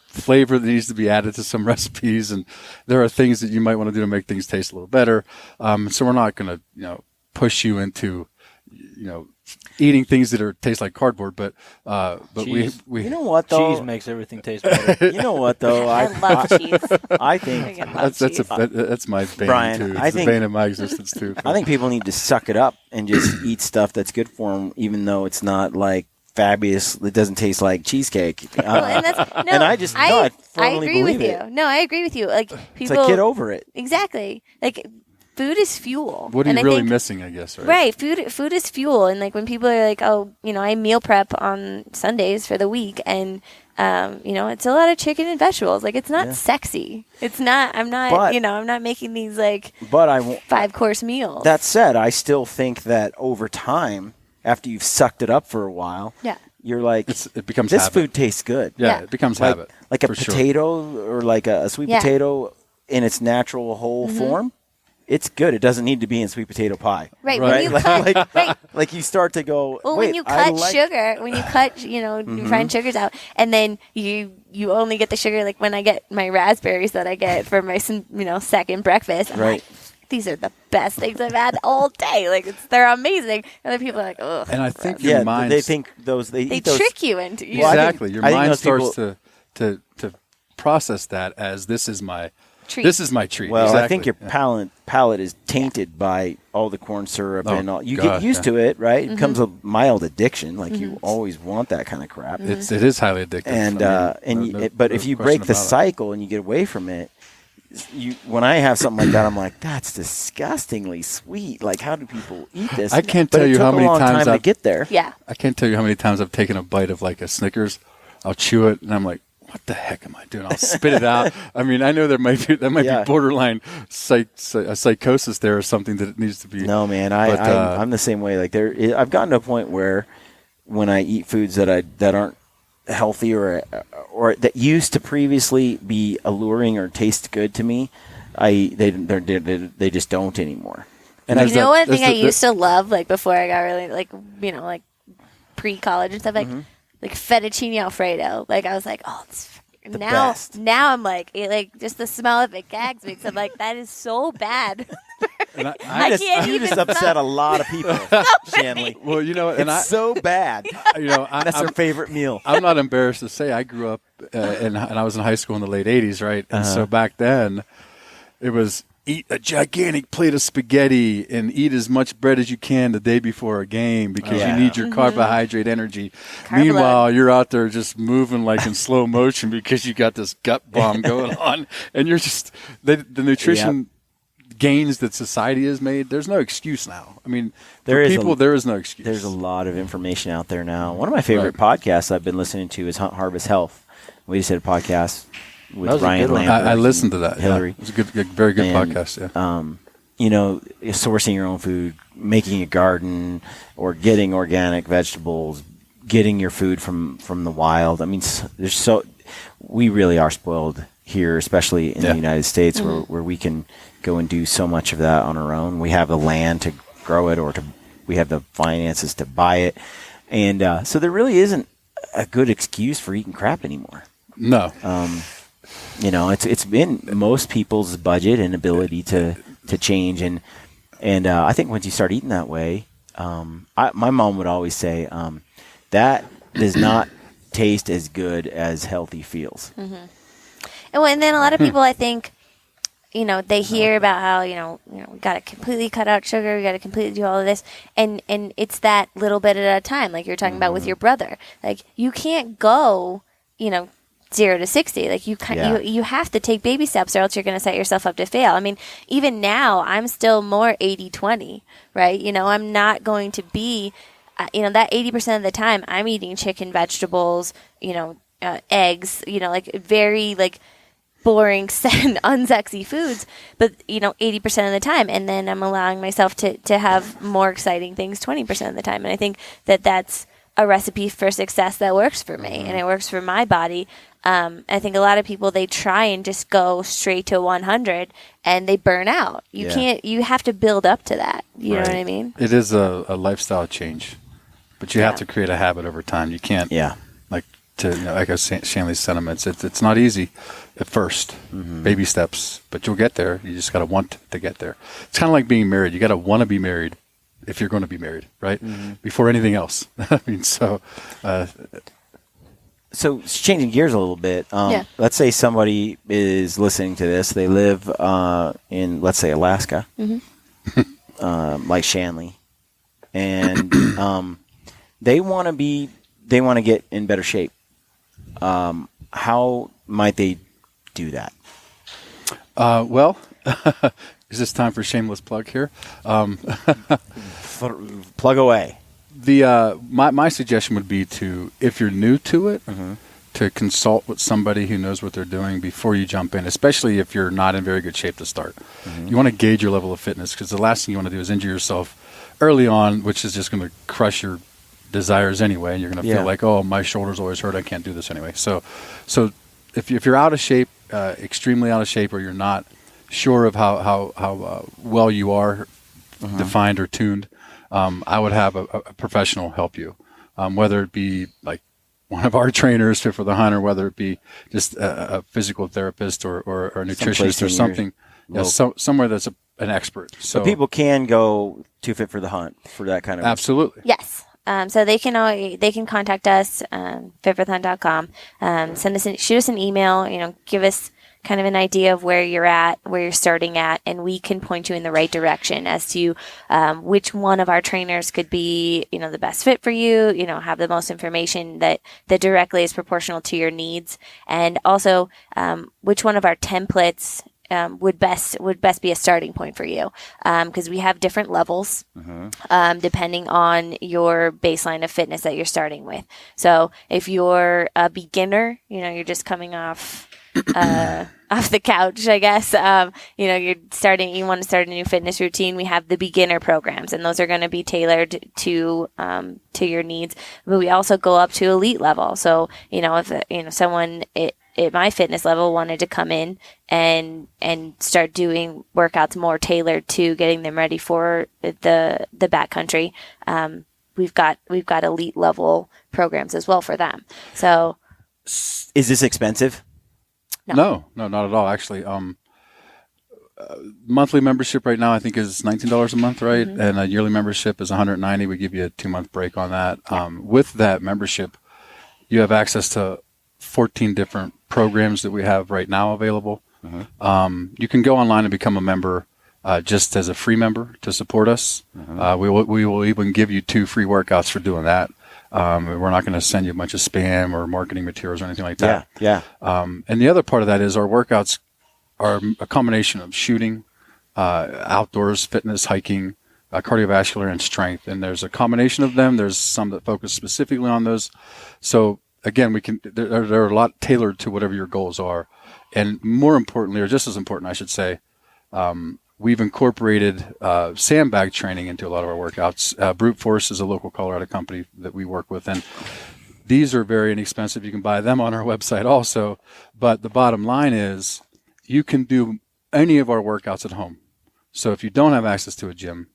flavor that needs to be added to some recipes, and there are things that you might want to do to make things taste a little better. So we're not going to, push you into eating things that taste like cardboard, but Cheese. we You know what though? Cheese makes everything taste better. You know what though? I love cheese. I think I love cheese. that's my bane Brian, too. It's I the think- bane of my existence too. I think people need to suck it up and just eat stuff that's good for them, even though it's not like fabulous. It doesn't taste like cheesecake. Well, and that's, no, And I I firmly agree with believe you. it. No, I agree with you. Like It's people, like, get over it. exactly. Like food is fuel. What are And you I really think- missing? I guess right. Right, food is fuel, and like when people are like, "Oh, I meal prep on Sundays for the week," and it's a lot of chicken and vegetables. Like it's not sexy. It's not. I'm not. But- I'm not making these like But I won't. 5-course meals. That said, I still think that over time, after you've sucked it up for a while, yeah. you're like, It becomes this habit. food tastes good. Yeah, Yeah. it becomes Like, habit. like a for sure. potato or like a sweet Yeah. potato in its natural whole Mm-hmm. form. It's good. It doesn't need to be in sweet potato pie. Right. Right. When you cut, right. Like you start to go. Well, Wait, when you I cut like- sugar, when you cut, refined sugars out, and then you only get the sugar like when I get my raspberries that I get for my second breakfast. I'm Right. like, these are the best things I've had all day. Like they're amazing. And other people are like, oh. And I think Yeah, your mind they think those. They They eat those. trick you into Well, I think- exactly. Your I think mind those starts people- to process that as this is my treat. This is my treat. Well, exactly. I think your palate is tainted by all the corn syrup Oh, and all. You God, get used yeah. to it, right? Mm-hmm. It becomes a mild addiction. Like you always want that kind of crap. Mm-hmm. it is highly addictive. And but if you break the cycle and you get away from it, when I have something like that, I'm like, that's disgustingly sweet. Like, how do people eat this? I can't But tell it you took how a many long times time to I've- get there. Yeah. I can't tell you how many times I've taken a bite of like a Snickers. I'll chew it and I'm like, what the heck am I doing? I'll spit it out. I mean, I know that might be Yeah. borderline psychosis there or something that it needs to be. No, man, I'm the same way. Like I've gotten to a point where when I eat foods that aren't healthy or that used to previously be alluring or taste good to me, they just don't anymore. And You know one thing I the- used to love, like before I got really like pre-college and stuff, like fettuccine Alfredo. Like I was like, oh, it's now best. now I'm like just the smell of it gags me. 'Cause I'm like, that is so bad. And I can't you even just upset smell. a lot of people, Shanley. well, you know, and It's so bad. That's their favorite meal. I'm not embarrassed to say I grew up and I was in high school in the late 80s, right? And so back then it was eat a gigantic plate of spaghetti and eat as much bread as you can the day before a game because Yeah. you need your carbohydrate energy. Carb Meanwhile, load. you're out there just moving like in slow motion because you got this gut bomb going on and you're just the nutrition gains that society has made. There's no excuse now. I mean, there is no excuse. There's a lot of information out there now. One of my favorite podcasts I've been listening to is Hunt Harvest Health. We just did a podcast That with was a Ryan good one. Lambert. I listened to that. Hillary. Yeah. It was a very good And, podcast. Yeah. Sourcing your own food, making a garden, or getting organic vegetables, getting your food from the wild. I mean, we really are spoiled here, especially in the United States, where we can go and do so much of that on our own. We have the land to grow it, we have the finances to buy it, and so there really isn't a good excuse for eating crap anymore. No. It's been most people's budget and ability to change, and I think once you start eating that way, my mom would always say that does not taste as good as healthy feels. And then a lot of people, I think, they hear about how, we got to completely cut out sugar, we got to completely do all of this, and it's that little bit at a time, like you're talking about with your brother. Like, you can't go, 0 to 60. Like, you have to take baby steps or else you're going to set yourself up to fail. I mean, even now, I'm still more 80-20, right? I'm not going to be, that 80% of the time, I'm eating chicken, vegetables, eggs, very, boring, unsexy foods, but 80% of the time, and then I'm allowing myself to have more exciting things 20% of the time, and I think that that's a recipe for success that works for me, and it works for my body. I think a lot of people, they try and just go straight to 100, and they burn out. You can't. You have to build up to that. You know what I mean? It is a lifestyle change, but you have to create a habit over time. You can't. Yeah. To echo Shanley's sentiments, it's not easy at first, baby steps, but you'll get there. You just got to want to get there. It's kind of like being married. You got to want to be married if you're going to be married, right? Before anything else. I mean, so changing gears a little bit. Let's say somebody is listening to this. They live in, let's say, Alaska, like Shanley, and they want to get in better shape. How might they do that? Well, is this time for shameless plug here? Plug away. My suggestion would be to, if you're new to it, to consult with somebody who knows what they're doing before you jump in, especially if you're not in very good shape to start. You want to gauge your level of fitness, because the last thing you want to do is injure yourself early on, which is just going to crush your desires anyway, and you're going to feel like, oh, my shoulders always hurt, I can't do this anyway. So if you're out of shape, extremely out of shape, or you're not sure of how well you are defined or tuned, I would have a professional help you, whether it be like one of our trainers, Fit for the Hunt, or whether it be just a physical therapist or a nutritionist or something. Somewhere that's an expert. So people can go to Fit for the Hunt for that kind of absolutely. Yes. So they can contact us, fitforthehunt.com, shoot us an email, give us kind of an idea of where you're at, where you're starting at, and we can point you in the right direction as to which one of our trainers could be, the best fit for you, have the most information that directly is proportional to your needs, and also which one of our templates would best be a starting point for you, because we have different levels depending on your baseline of fitness that you're starting with. So if you're a beginner, you're just coming off the couch, I guess, you want to start a new fitness routine, we have the beginner programs, and those are going to be tailored to your needs. But we also go up to elite level. So, if someone at my fitness level wanted to come in and start doing workouts more tailored to getting them ready for the backcountry, we've got elite level programs as well for them. So, is this expensive? No, not at all. Actually, monthly membership right now I think is $19 a month, right? And a yearly membership is $190. We give you a 2-month break on that. With that membership, you have access to 14 different programs that we have right now available. You can go online and become a member just as a free member to support us. We will even give you 2 free workouts for doing that. We're not going to send you a bunch of spam or marketing materials or anything like that. And the other part of that is our workouts are a combination of shooting, outdoors, fitness, hiking, cardiovascular, and strength. And there's a combination of them. There's some that focus specifically on those. So again, they're a lot tailored to whatever your goals are. And more importantly, or just as important, I should say, we've incorporated Sandbag Training into a lot of our workouts. Brute Force is a local Colorado company that we work with, and these are very inexpensive. You can buy them on our website also. But the bottom line is you can do any of our workouts at home. So if you don't have access to a gym,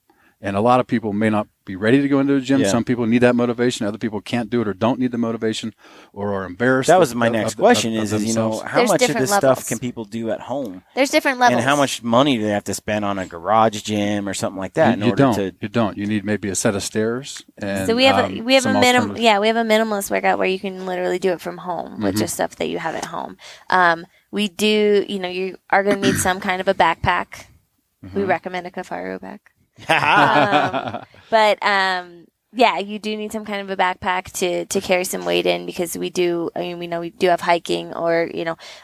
and a lot of people may not be ready to go into a gym. Some people need that motivation. Other people can't do it or don't need the motivation or are embarrassed. That was my next question is how much of this stuff can people do at home? There's different levels. And how much money do they have to spend on a garage gym or something like that You don't. You need maybe a set of stairs. And, so we have a minimalist workout where you can literally do it from home with just stuff that you have at home. We do, you are going to need some kind of a backpack. We recommend a Kafaro backpack. But you do need some kind of a backpack to carry some weight in, because we do have hiking, or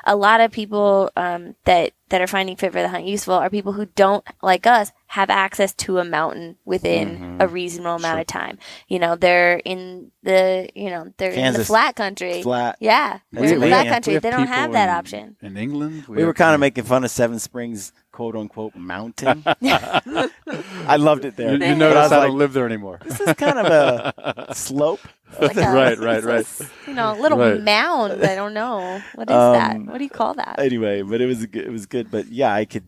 a lot of people that are finding Fit for the Hunt useful are people who don't, like us, have access to a mountain within a reasonable amount of time. They're in the they're in the flat country. Flat. Yeah. They're in the flat country. They don't have that option. In England, we were kind of making fun of Seven Springs, quote unquote, mountain. I loved it there. You notice I don't live there anymore. This is kind of a slope. Like right. A little mound. I don't know. What is that? What do you call that? Anyway, but it was good. But yeah, I could,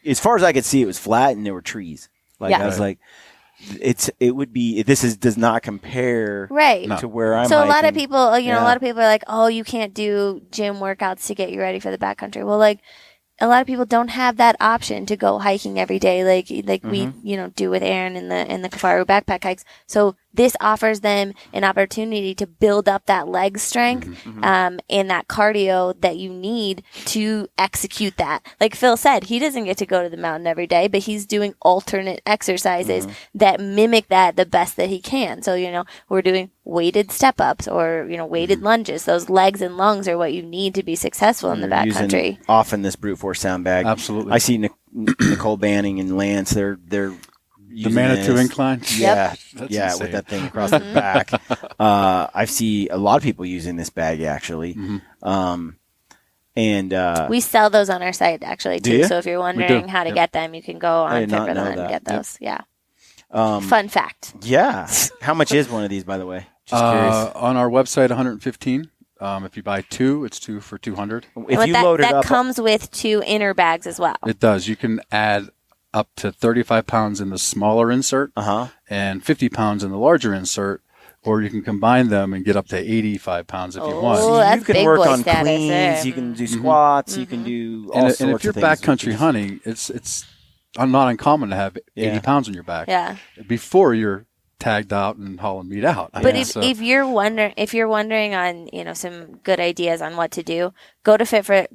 as far as I could see, it was flat and there were trees. I was like, does not compare to where I'm. So hiking. a lot of people, a lot of people are like, oh, you can't do gym workouts to get you ready for the backcountry. Well, a lot of people don't have that option to go hiking every day, like we do with Aaron in the Kafaru backpack hikes. So this offers them an opportunity to build up that leg strength and that cardio that you need to execute that. Like Phil said, he doesn't get to go to the mountain every day, but he's doing alternate exercises that mimic that the best that he can. So, we're doing weighted step-ups or, weighted lunges. Those legs and lungs are what you need to be successful in the backcountry. Often this brute force sandbag. Absolutely. I see Nicole Banning and Lance, they're the Manitou incline. Yeah, That's yeah, insane. with that thing across the back. I see a lot of people using this bag actually. We sell those on our site actually Do too. you? So if you're wondering how to get them, you can go on did not Fit for the know Hunt and that. get those. Yeah. Fun fact. Yeah. How much is one of these, by the way? Just curious. On our website, 115. If you buy two, it's 2 for 200. If you load it that up, comes with 2 inner bags as well. It does. You can add up to 35 pounds in the smaller insert and 50 pounds in the larger insert, or you can combine them and get up to 85 pounds if you want. Oh, that's you can big work boy on status cleans, there. you can do squats, you can do all sorts And if you're of things. backcountry hunting, it's not uncommon to have 80 pounds on your back. Yeah. Before you're tagged out and hauling meat out. But if you're wondering on some good ideas on what to do, go to the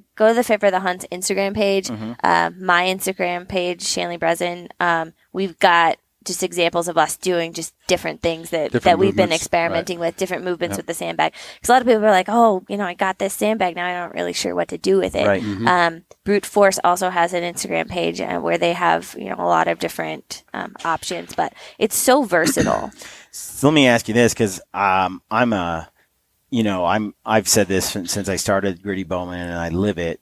Fit for the Hunt's Instagram page, my Instagram page, Shanley Brezen. We've got just examples of us doing just different things that we've been experimenting with, different movements with the sandbag. Because a lot of people are like, oh, I got this sandbag, now I'm not really sure what to do with it. Right. Brute Force also has an Instagram page where they have a lot of different options, but it's so versatile. So let me ask you this, because I've said this since I started Gritty Bowmen and I live it.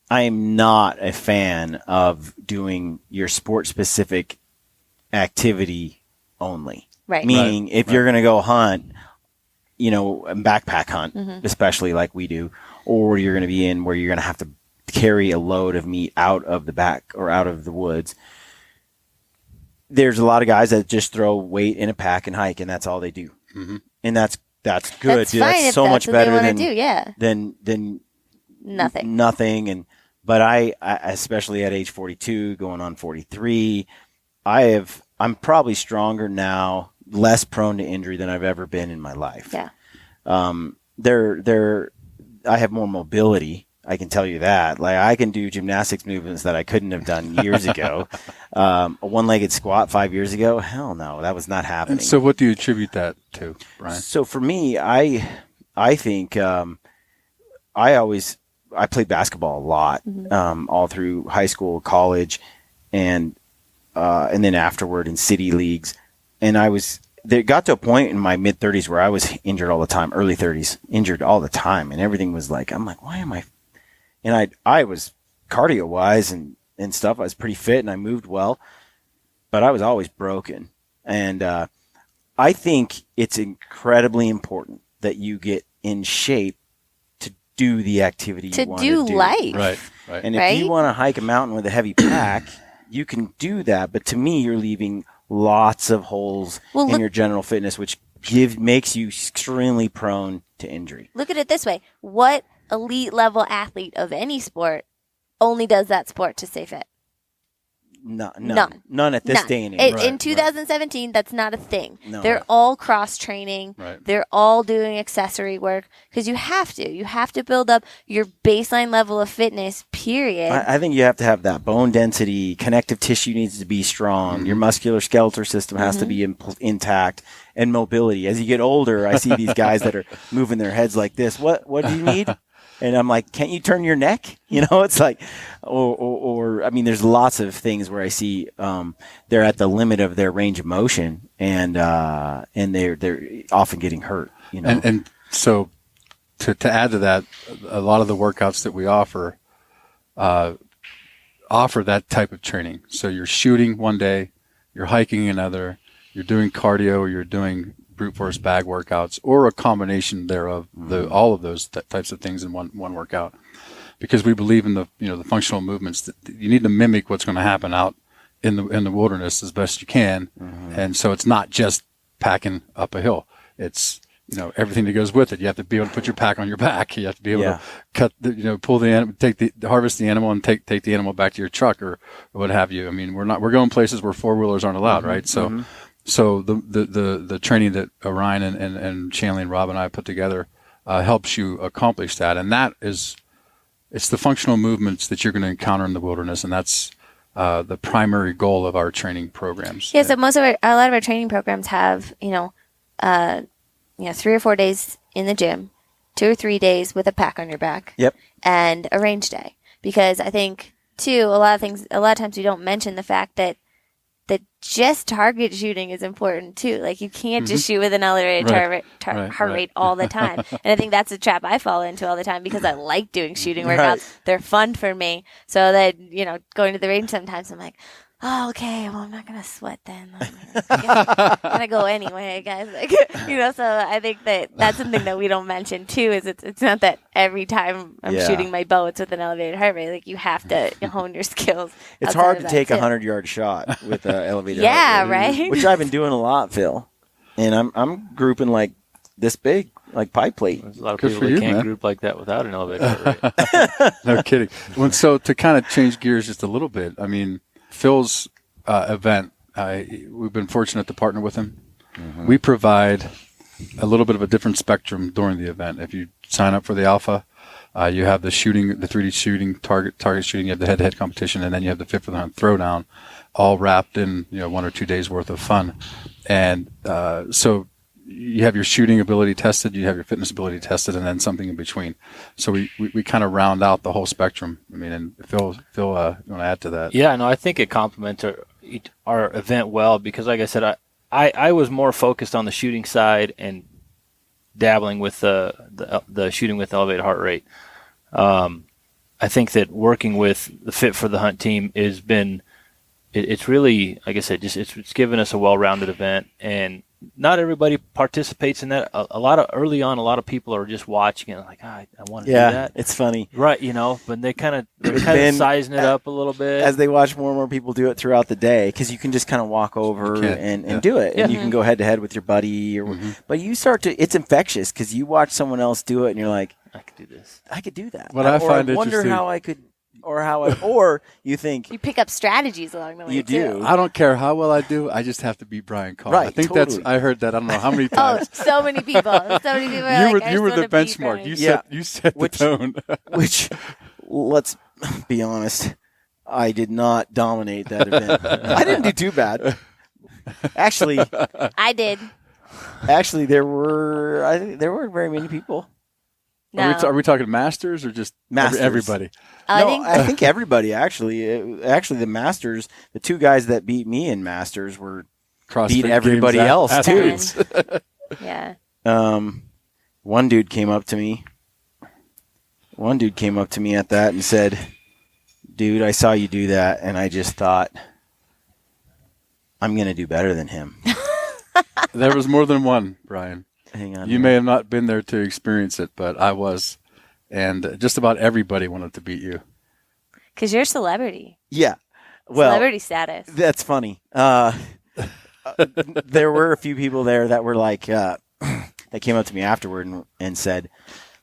I am not a fan of doing your sport specific activity only. Right. Meaning if you're going to go hunt, backpack hunt, especially like we do, or you're going to be in where you're going to have to carry a load of meat out of the back or out of the woods. There's a lot of guys that just throw weight in a pack and hike, and that's all they do. And that's good. That's dude. fine That's if so that's much what better they than nothing. But I especially at age 42, going on 43, I'm probably stronger now, less prone to injury than I've ever been in my life. Yeah. I have more mobility. I can tell you that. Like I can do gymnastics movements that I couldn't have done years ago. A one-legged squat 5 years ago, hell no, that was not happening. And so what do you attribute that to, Brian? So for me, I think I played basketball a lot, all through high school, college, and then afterward in city leagues. And there got to a point in my mid 30s where I was injured all the time, early 30s, injured all the time. And everything was like, I'm like, why am I? And I was cardio wise and stuff. I was pretty fit and I moved well, but I was always broken. And I think it's incredibly important that you get in shape to do the activity you want to do. To do life. Right. And if you want to hike a mountain with a heavy pack, you can do that. But to me, you're leaving lots of holes in your general fitness, which makes you extremely prone to injury. Look at it this way. What elite level athlete of any sport only does that sport to stay fit? None at this day and age. In 2017, that's not a thing. No. They're all cross-training. Right. They're all doing accessory work because you have to. You have to build up your baseline level of fitness, period. I think you have to have that bone density. Connective tissue needs to be strong. Your muscular skeletal system has to be intact, and mobility. As you get older, I see these guys that are moving their heads like this. What do you need? And I'm like, can't you turn your neck? It's like, or I mean, there's lots of things where I see they're at the limit of their range of motion, and they're often getting hurt. And so to add to that, a lot of the workouts that we offer that type of training. So you're shooting one day, you're hiking another, you're doing cardio, or you're doing brute force bag workouts, or a combination thereof, all of those types of things in one workout, because we believe in the the functional movements that you need to mimic what's going to happen out in the wilderness as best you can, and so it's not just packing up a hill. It's everything that goes with it. You have to be able to put your pack on your back. You have to be able to cut pull the animal, harvest the animal and take the animal back to your truck or what have you. I mean, we're going places where 4-wheelers aren't allowed, right? So, so the training that Ryan and Shanley and Rob and I put together helps you accomplish that. And it's the functional movements that you're going to encounter in the wilderness. And that's the primary goal of our training programs. Yeah. So a lot of our training programs have, 3 or 4 days in the gym, 2 or 3 days with a pack on your back. Yep. And a range day. Because I think, too, a lot of times we don't mention the fact that just target shooting is important, too. Like, you can't just shoot with an elevated heart rate all the time. And I think that's a trap I fall into all the time because I like doing shooting workouts. Right. They're fun for me. So that, going to the range sometimes, I'm like, oh, okay, well, I'm not going to sweat then. I'm going to go anyway, I guess. So I think that's something that we don't mention, too, is it's not that every time I'm shooting my bow, it's with an elevated heart rate. Like, you have to hone your skills. It's hard to take a 100-yard shot with an elevated heart rate. Yeah, right? Which I've been doing a lot, Phil. And I'm grouping like this big, like pie plate. There's a lot of people that can't group like that without an elevated heart rate. No kidding. So to kind of change gears just a little bit, I mean, Phil's event, we've been fortunate to partner with him. Mm-hmm. We provide a little bit of a different spectrum during the event. If you sign up for the Alpha, you have the shooting, the 3D shooting, target shooting, you have the head-to-head competition, and then you have the Fit for the Hunt throwdown, all wrapped in 1 or 2 days worth of fun. And so you have your shooting ability tested, you have your fitness ability tested, and then something in between. So we kind of round out the whole spectrum. I mean, and Phil, you want to add to that? Yeah, no, I think it complements our event well because, like I said, I was more focused on the shooting side and dabbling with the shooting with elevated heart rate. I think that working with the Fit for the Hunt team has been, it's really, like I said, it's given us a well-rounded event, and not everybody participates in that. A lot of people are just watching it like, I want to do that. Yeah, it's funny. Right, but they're kind of sizing it up a little bit. As they watch more and more people do it throughout the day, because you can just kind of walk over and do it. And you can go head-to-head with your buddy. But you start to, it's infectious because you watch someone else do it and you're like, I could do this. I could do that. What I find I wonder interesting, how I could, or you think. You pick up strategies along the way, You do. I don't care how well I do. I just have to beat Brian Carr. Right, I think I heard that. I don't know how many times. So many people. You were the benchmark. You set the tone. Which, let's be honest, I did not dominate that event. I didn't do too bad. Actually, I did. Actually, there weren't very many people. No. Are we talking masters or just Masters. everybody? I think everybody, actually. Actually, the Masters, the 2 guys that beat me in Masters were CrossFit beat everybody games else, too. Yeah. One dude came up to me at that and said, dude, I saw you do that, and I just thought, I'm going to do better than him. There was more than one, Brian. Hang on. You may have not been there to experience it, but I was. And just about everybody wanted to beat you. Because you're a celebrity. Yeah. Well, celebrity status. That's funny. There were a few people there that were like, that came up to me afterward and said,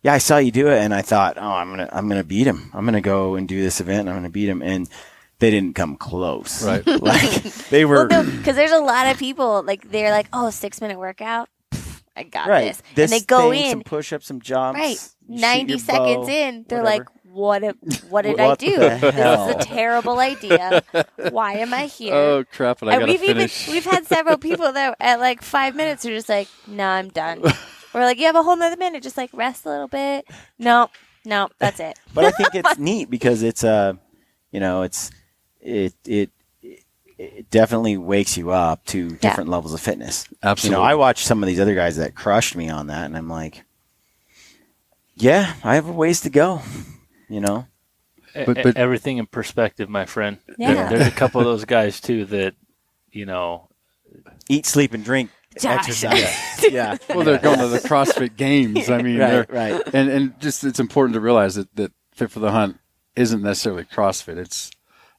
yeah, I saw you do it. And I thought, I'm gonna beat him. I'm going to go and do this event. And I'm going to beat him. And they didn't come close. Right. Like they were. Well, no, because there's a lot of people, like, they're like, 6-minute workout. I got this. And they go in. Some push-ups, some jumps. Right. 90 seconds in, they're like, what did I do? This is a terrible idea. Why am I here? Oh, crap, and I got to finish. We've had several people that at like 5 minutes are just like, no, I'm done. We're like, you have a whole nother minute. Just like rest a little bit. No, that's it. But I think it's neat because it's, it definitely wakes you up to different levels of fitness. Absolutely. I watched some of these other guys that crushed me on that, and I'm like, yeah, I have a ways to go, But everything in perspective, my friend. Yeah. There's a couple of those guys, too, that, eat, sleep, and drink. Josh. Exercise. Yeah. Well, they're going to the CrossFit Games. I mean, right. And just it's important to realize that Fit for the Hunt isn't necessarily CrossFit. It's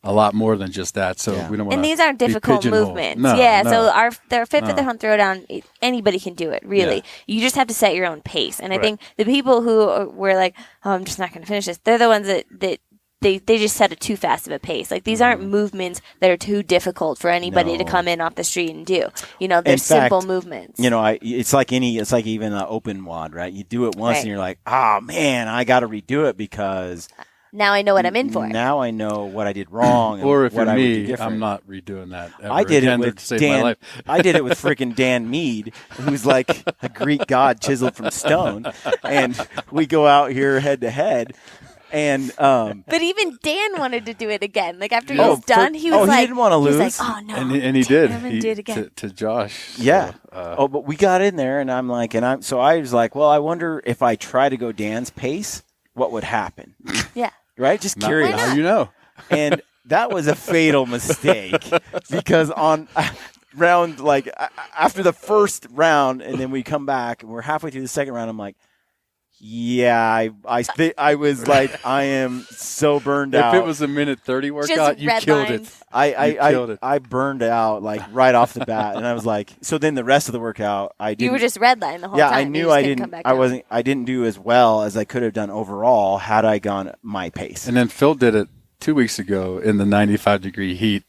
a lot more than just that. So Yeah. we don't want And these aren't difficult movements. So their fit for the hunt throwdown, anybody can do it, really. Yeah. You just have to set your own pace. And I think the people who were like, oh, I'm just not going to finish this, they're the ones that they just set it too fast of a pace. Like, these aren't movements that are too difficult for anybody to come in off the street and do. You know, they're simple movements. You know, it's like even an open wad, right? You do it once and you're like, oh man, I got to redo it because now I know what I'm in for. Now I know what I did wrong. Or if what you're I would do me, different. I'm not redoing that. I did it with to save my life. I did it with freaking Dan Mead, who's like a Greek god chiseled from stone, and we go out here head to head. And but even Dan wanted to do it again. Like, after he was done, he was like, he didn't want to lose. He was like, oh no, and he did. He did again to Josh. Yeah. So, but we got in there, and I was like, well, I wonder if I try to go Dan's pace, what would happen? Yeah. Right? Just curious. Now you know. And that was a fatal mistake because on round, like after the first round, and then we come back and we're halfway through the second round, I'm like, yeah, I was like, I am so burned out. If it was a minute 30 workout, you killed it. I burned out like right off the bat, and I was like, so then the rest of the workout, you were just redlining the whole time. Yeah, I knew I didn't do as well as I could have done overall had I gone my pace. And then Phil did it 2 weeks ago in the 95-degree heat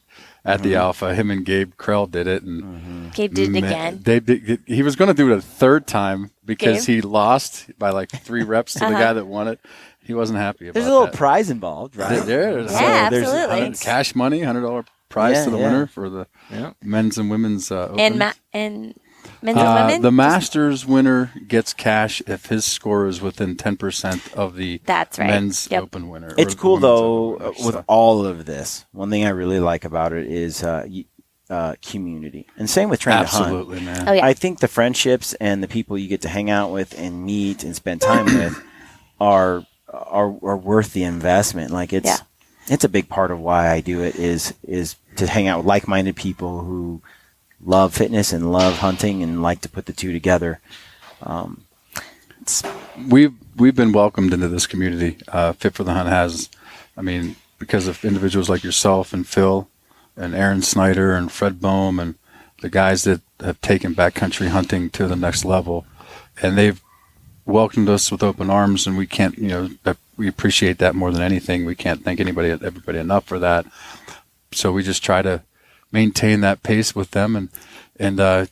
at the Alpha. Him and Gabe Krell did it, and Gabe did it again. He was going to do it a third time because he lost by like 3 reps to the guy that won it. He wasn't happy about that. There's a little prize involved, right? There's absolutely. cash money, $100 prize to the winner for the men's and women's open. And men's and women's? The Masters winner gets cash if his score is within 10% of the men's open winner. It's cool, though, with all of this. One thing I really like about it is community. And same with Train to Hunt. Absolutely, man. Oh, yeah. I think the friendships and the people you get to hang out with and meet and spend time with are worth the investment. Like, it's a big part of why I do it is to hang out with like-minded people who love fitness and love hunting and like to put the two together. We've been welcomed into this community. Fit for the Hunt has, because of individuals like yourself and Phil and Aaron Snyder and Fred Bohm and the guys that have taken backcountry hunting to the next level, and they've welcomed us with open arms, and we can't, we appreciate that more than anything. We can't thank everybody enough for that. So we just try to maintain that pace with them and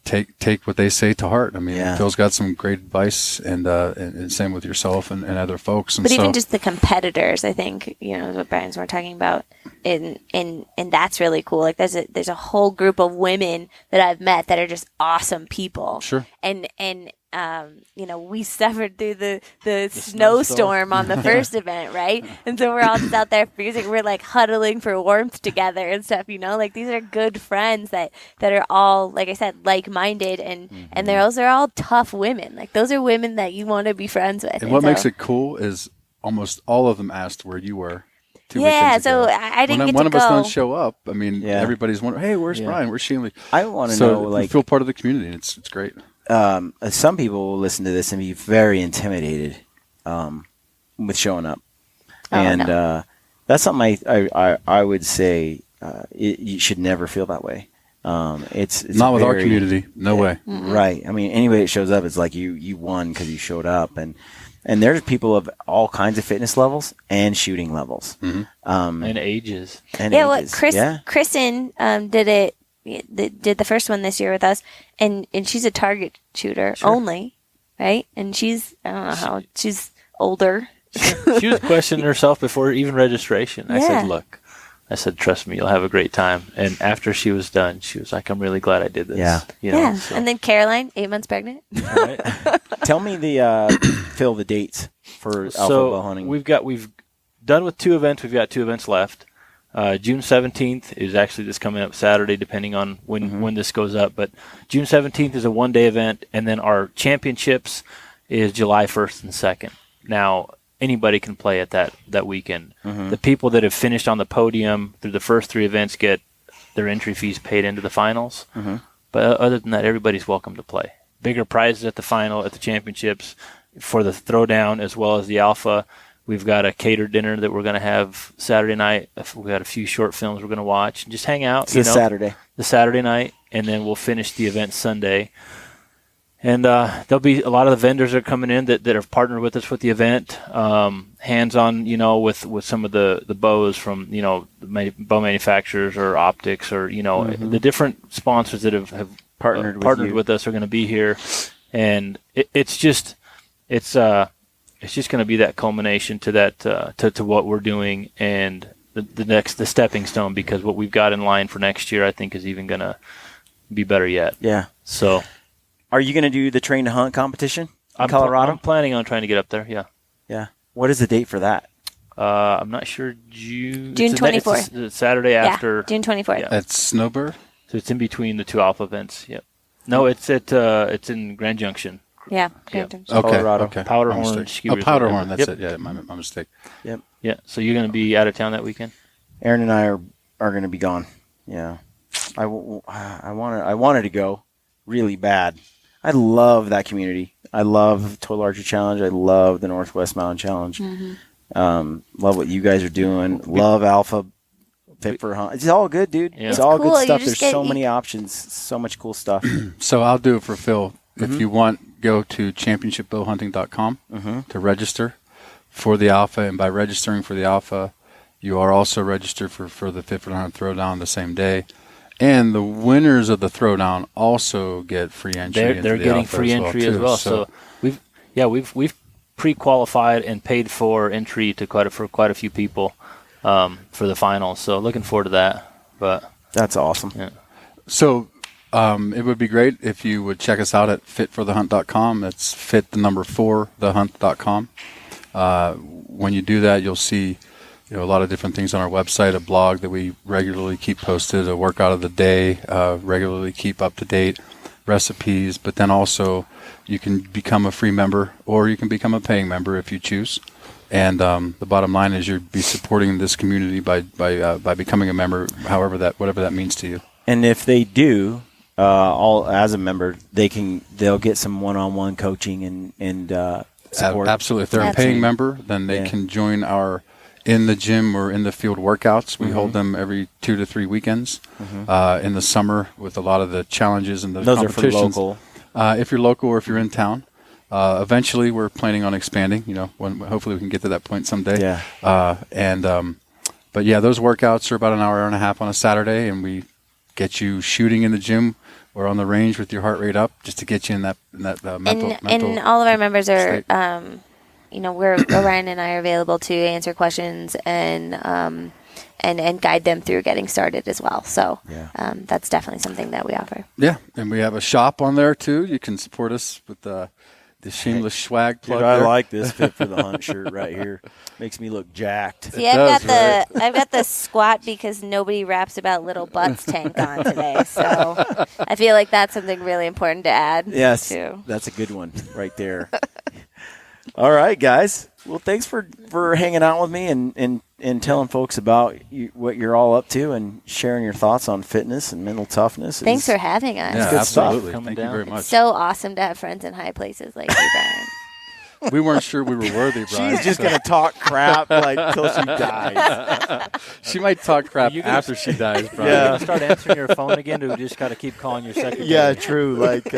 take what they say to heart. Phil's got some great advice, and same with yourself and other folks. And but even just the competitors, I think, what Brian's more talking about, and that's really cool. Like, there's a whole group of women that I've met that are just awesome people. Sure. And we suffered through the snowstorm on the first event, right? And so we're all just out there freezing. We're like huddling for warmth together and stuff, Like, these are good friends that are all, like I said, like-minded, and those are all tough women. Like, those are women that you want to be friends with. And what makes it cool is almost all of them asked where you were 2 weekends ago. So I didn't get to go. One of us doesn't show up. Everybody's wondering, hey, where's Brian? Where's Shealy? I want to know, you feel part of the community, and it's great. Some people will listen to this and be very intimidated with showing up, that's something I would say you should never feel that way. It's not with our community, no way. Right. Anybody that shows up, it's like you won because you showed up, and there's people of all kinds of fitness levels and shooting levels, and ages. Kristen did it. Did the first one this year with us, and she's a target shooter only, right? And she's, I don't know how, she's older. She was questioning herself before even registration. I said, trust me, you'll have a great time. And after she was done, she was like, I'm really glad I did this. Yeah. So. And then Caroline, 8 months pregnant. All right. Tell me the dates for Alpha Bowhunting. We've done with 2 events. We've got 2 events left. June 17th is actually this coming up Saturday, depending on when this goes up. But June 17th is a one-day event, and then our championships is July 1st and 2nd. Now, anybody can play at that weekend. The people that have finished on the podium through the first 3 events get their entry fees paid into the finals. But other than that, everybody's welcome to play. Bigger prizes at the final, at the championships, for the throwdown as well as the Alpha. We've got a catered dinner that we're going to have Saturday night. We've got a few short films we're going to watch and just hang out. It's this Saturday. The Saturday night, and then we'll finish the event Sunday. And there'll be a lot of the vendors that are coming in that have partnered with us with the event, hands-on, with some of the bows from, the bow manufacturers or optics or, the different sponsors that have partnered with us are going to be here. And it's just going to be that culmination to that, to what we're doing and the stepping stone, because what we've got in line for next year, I think, is even going to be better yet. Yeah. So... Are you going to do the train to hunt competition in Colorado? I'm planning on trying to get up there, yeah. Yeah. What is the date for that? I'm not sure. June 24th. It's Saturday after. June 24th. Yeah. At Snowbird? So it's in between the two Alpha events, yep. No, it's in Grand Junction. Yeah. Yep. Okay. Colorado. Okay. Powderhorn. Powderhorn, that's it. Yeah, my mistake. Yep. Yeah, so you're going to be out of town that weekend? Aaron and I are going to be gone. Yeah. I wanted to go really bad. I love that community. I love Total Archery Challenge. I love the Northwest Mountain Challenge. Love what you guys are doing. Love Alpha Fit for Hunt. It's all good, dude. Yeah. It's all cool. good stuff. You There's just so many options. So much cool stuff. So I'll do it for Phil. If you want, go to championshipbowhunting.com to register for the Alpha. And by registering for the Alpha, you are also registered for the Fit for the Hunt Throwdown the same day. And the winners of the Throwdown also get free entry. They're getting free entry as well. So we've pre-qualified and paid for entry to quite a few people for the finals. So looking forward to that. But that's awesome. Yeah. So it would be great if you would check us out at fitforthehunt.com. That's fit4thehunt.com. When you do that, you'll see a lot of different things on our website, a blog that we regularly keep posted, a workout of the day, regularly keep up to date, recipes, but then also you can become a free member or you can become a paying member if you choose. And the bottom line is you'll be supporting this community by becoming a member, whatever that means to you. And if they do, all as a member, they'll get some one-on-one coaching and support. Absolutely. If they're a paying member, then they can join our in the gym or in the field workouts. We hold them every 2 to 3 weekends in the summer with a lot of the challenges and the Those competitions. are for local. If you're local or if you're in town. Eventually, we're planning on expanding. When hopefully we can get to that point someday. Yeah. But yeah, those workouts are about an hour and a half on a Saturday, and we get you shooting in the gym or on the range with your heart rate up, just to get you in that mental. And all of our members are, state. Ryan and I are available to answer questions and guide them through getting started as well. So that's definitely something that we offer. Yeah, and we have a shop on there too. You can support us with the shameless swag plug. Dude, I there. like this Fit for the Hunt shirt right here. Makes me look jacked. See, I've got the squat because nobody raps about little butts tank on today. So I feel like that's something really important to add. Yes, too. That's a good one right there. All right, guys. Well, thanks for hanging out with me and telling folks about what you're all up to and sharing your thoughts on fitness and mental toughness. Thanks for having us. Yeah, good absolutely. stuff. Thank you very much. It's so awesome to have friends in high places like you, Brian. We weren't sure we were worthy, Brian. She's just going to talk crap till she dies. She might talk crap after she dies, Brian. You're going to start answering your phone again, or we just got to keep calling your secretary? Yeah, true. Like,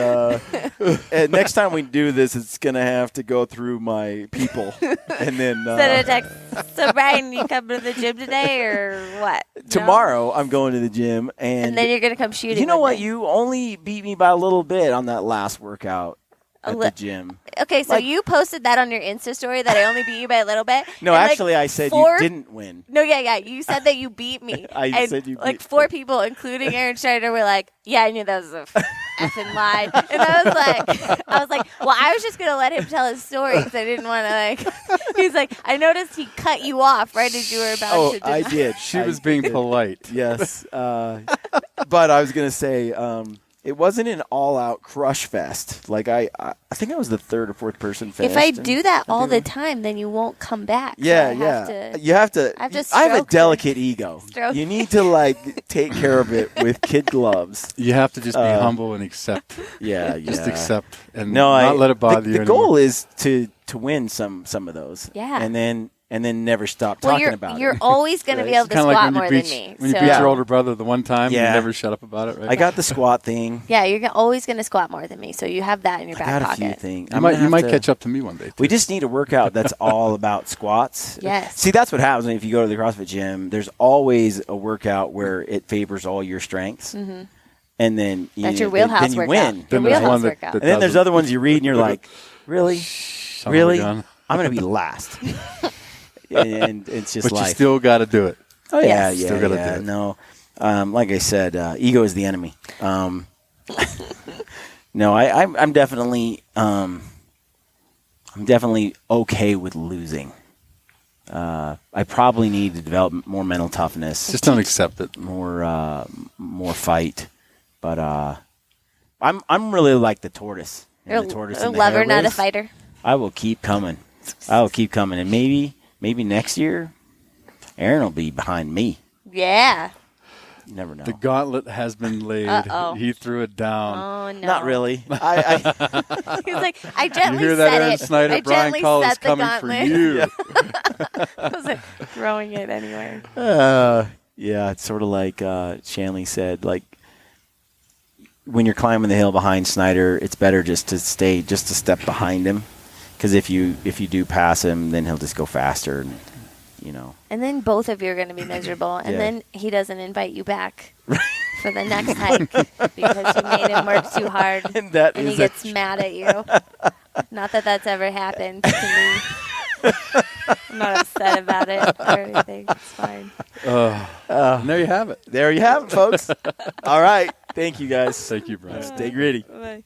next time we do this, it's going to have to go through my people. And then Send a text. So, Brian, you coming to the gym today or what? Tomorrow, I'm going to the gym. And then you're going to come shooting. You know what? Me. You only beat me by a little bit on that last workout at the gym. Okay, so you posted that on your Insta story that I only beat you by a little bit. No, and actually, I said you didn't win. No, yeah. You said that you beat me. I said you beat me. 4 people, including Aaron Schneider, were like, yeah, I knew that was a effing lie. And I was like, well, I was just going to let him tell his story because I didn't want to, he's like, I noticed he cut you off right as you were about to deny. I did. She was being polite. Yes. But I was going to say, it wasn't an all-out crush fest. Like I think I was the 3rd or 4th person finished. If I do that all the time, then you won't come back. Yeah, so you have to. I have a delicate ego. You need to take care of it with kid gloves. You have to just be humble and accept. Yeah, just accept and not let it bother you. The goal is to win some of those. Yeah. And then and then never stop Well, talking about you're it. always going to be able to Kinda like squat when you more beat, than me. when you so- beat your older brother the one time, Yeah. you never shut up about it, right? I got the squat thing. Yeah, you're always going to squat more than me, so you have that in your I back got a few pocket. things. You might catch up to me one day. Too. We just need a workout that's all about squats. Yes. See, that's what happens if you go to the CrossFit gym. There's always a workout where it favors all your strengths. Mm-hmm. And then That's your wheelhouse then you workout. win. Your Then there's wheelhouse one workout. that And then there's doesn't. other ones you read and you're like, really? Son of a Really? gun. I'm going to be last. And it's just But like, you still got to do it. oh, yeah, Yes. yeah, Still gotta yeah. do it. No, like I said, ego is the enemy. No, I'm definitely okay with losing. I probably need to develop more mental toughness, Just don't accept it. more fight. But I'm really like the tortoise. You're And the tortoise a in the lover, hare not a race. fighter. I will keep coming. And maybe next year, Aaron will be behind me. Yeah. You never know. The gauntlet has been laid. Uh-oh. He threw it down. Oh, no. Not really. I He was like, I You gently hear that, set Aaron it. Snyder? I Brian gently Call is set the coming for gauntlet. you. I wasn't throwing it anywhere. yeah, it's sort of like Shanley said. Like when you're climbing the hill behind Snyder, it's better just to stay just a step behind him, because if you do pass him, then he'll just go faster. And, you know. And then both of you are going to be miserable. And Yeah. then he doesn't invite you back for the next hike because you made him work too hard. And that And he is gets mad at you. Not that that's ever happened to me. I'm not upset about it or anything. It's fine. And there you have it. there you have it, folks. All right, thank you guys. Thank you, Brian. Stay gritty. Bye.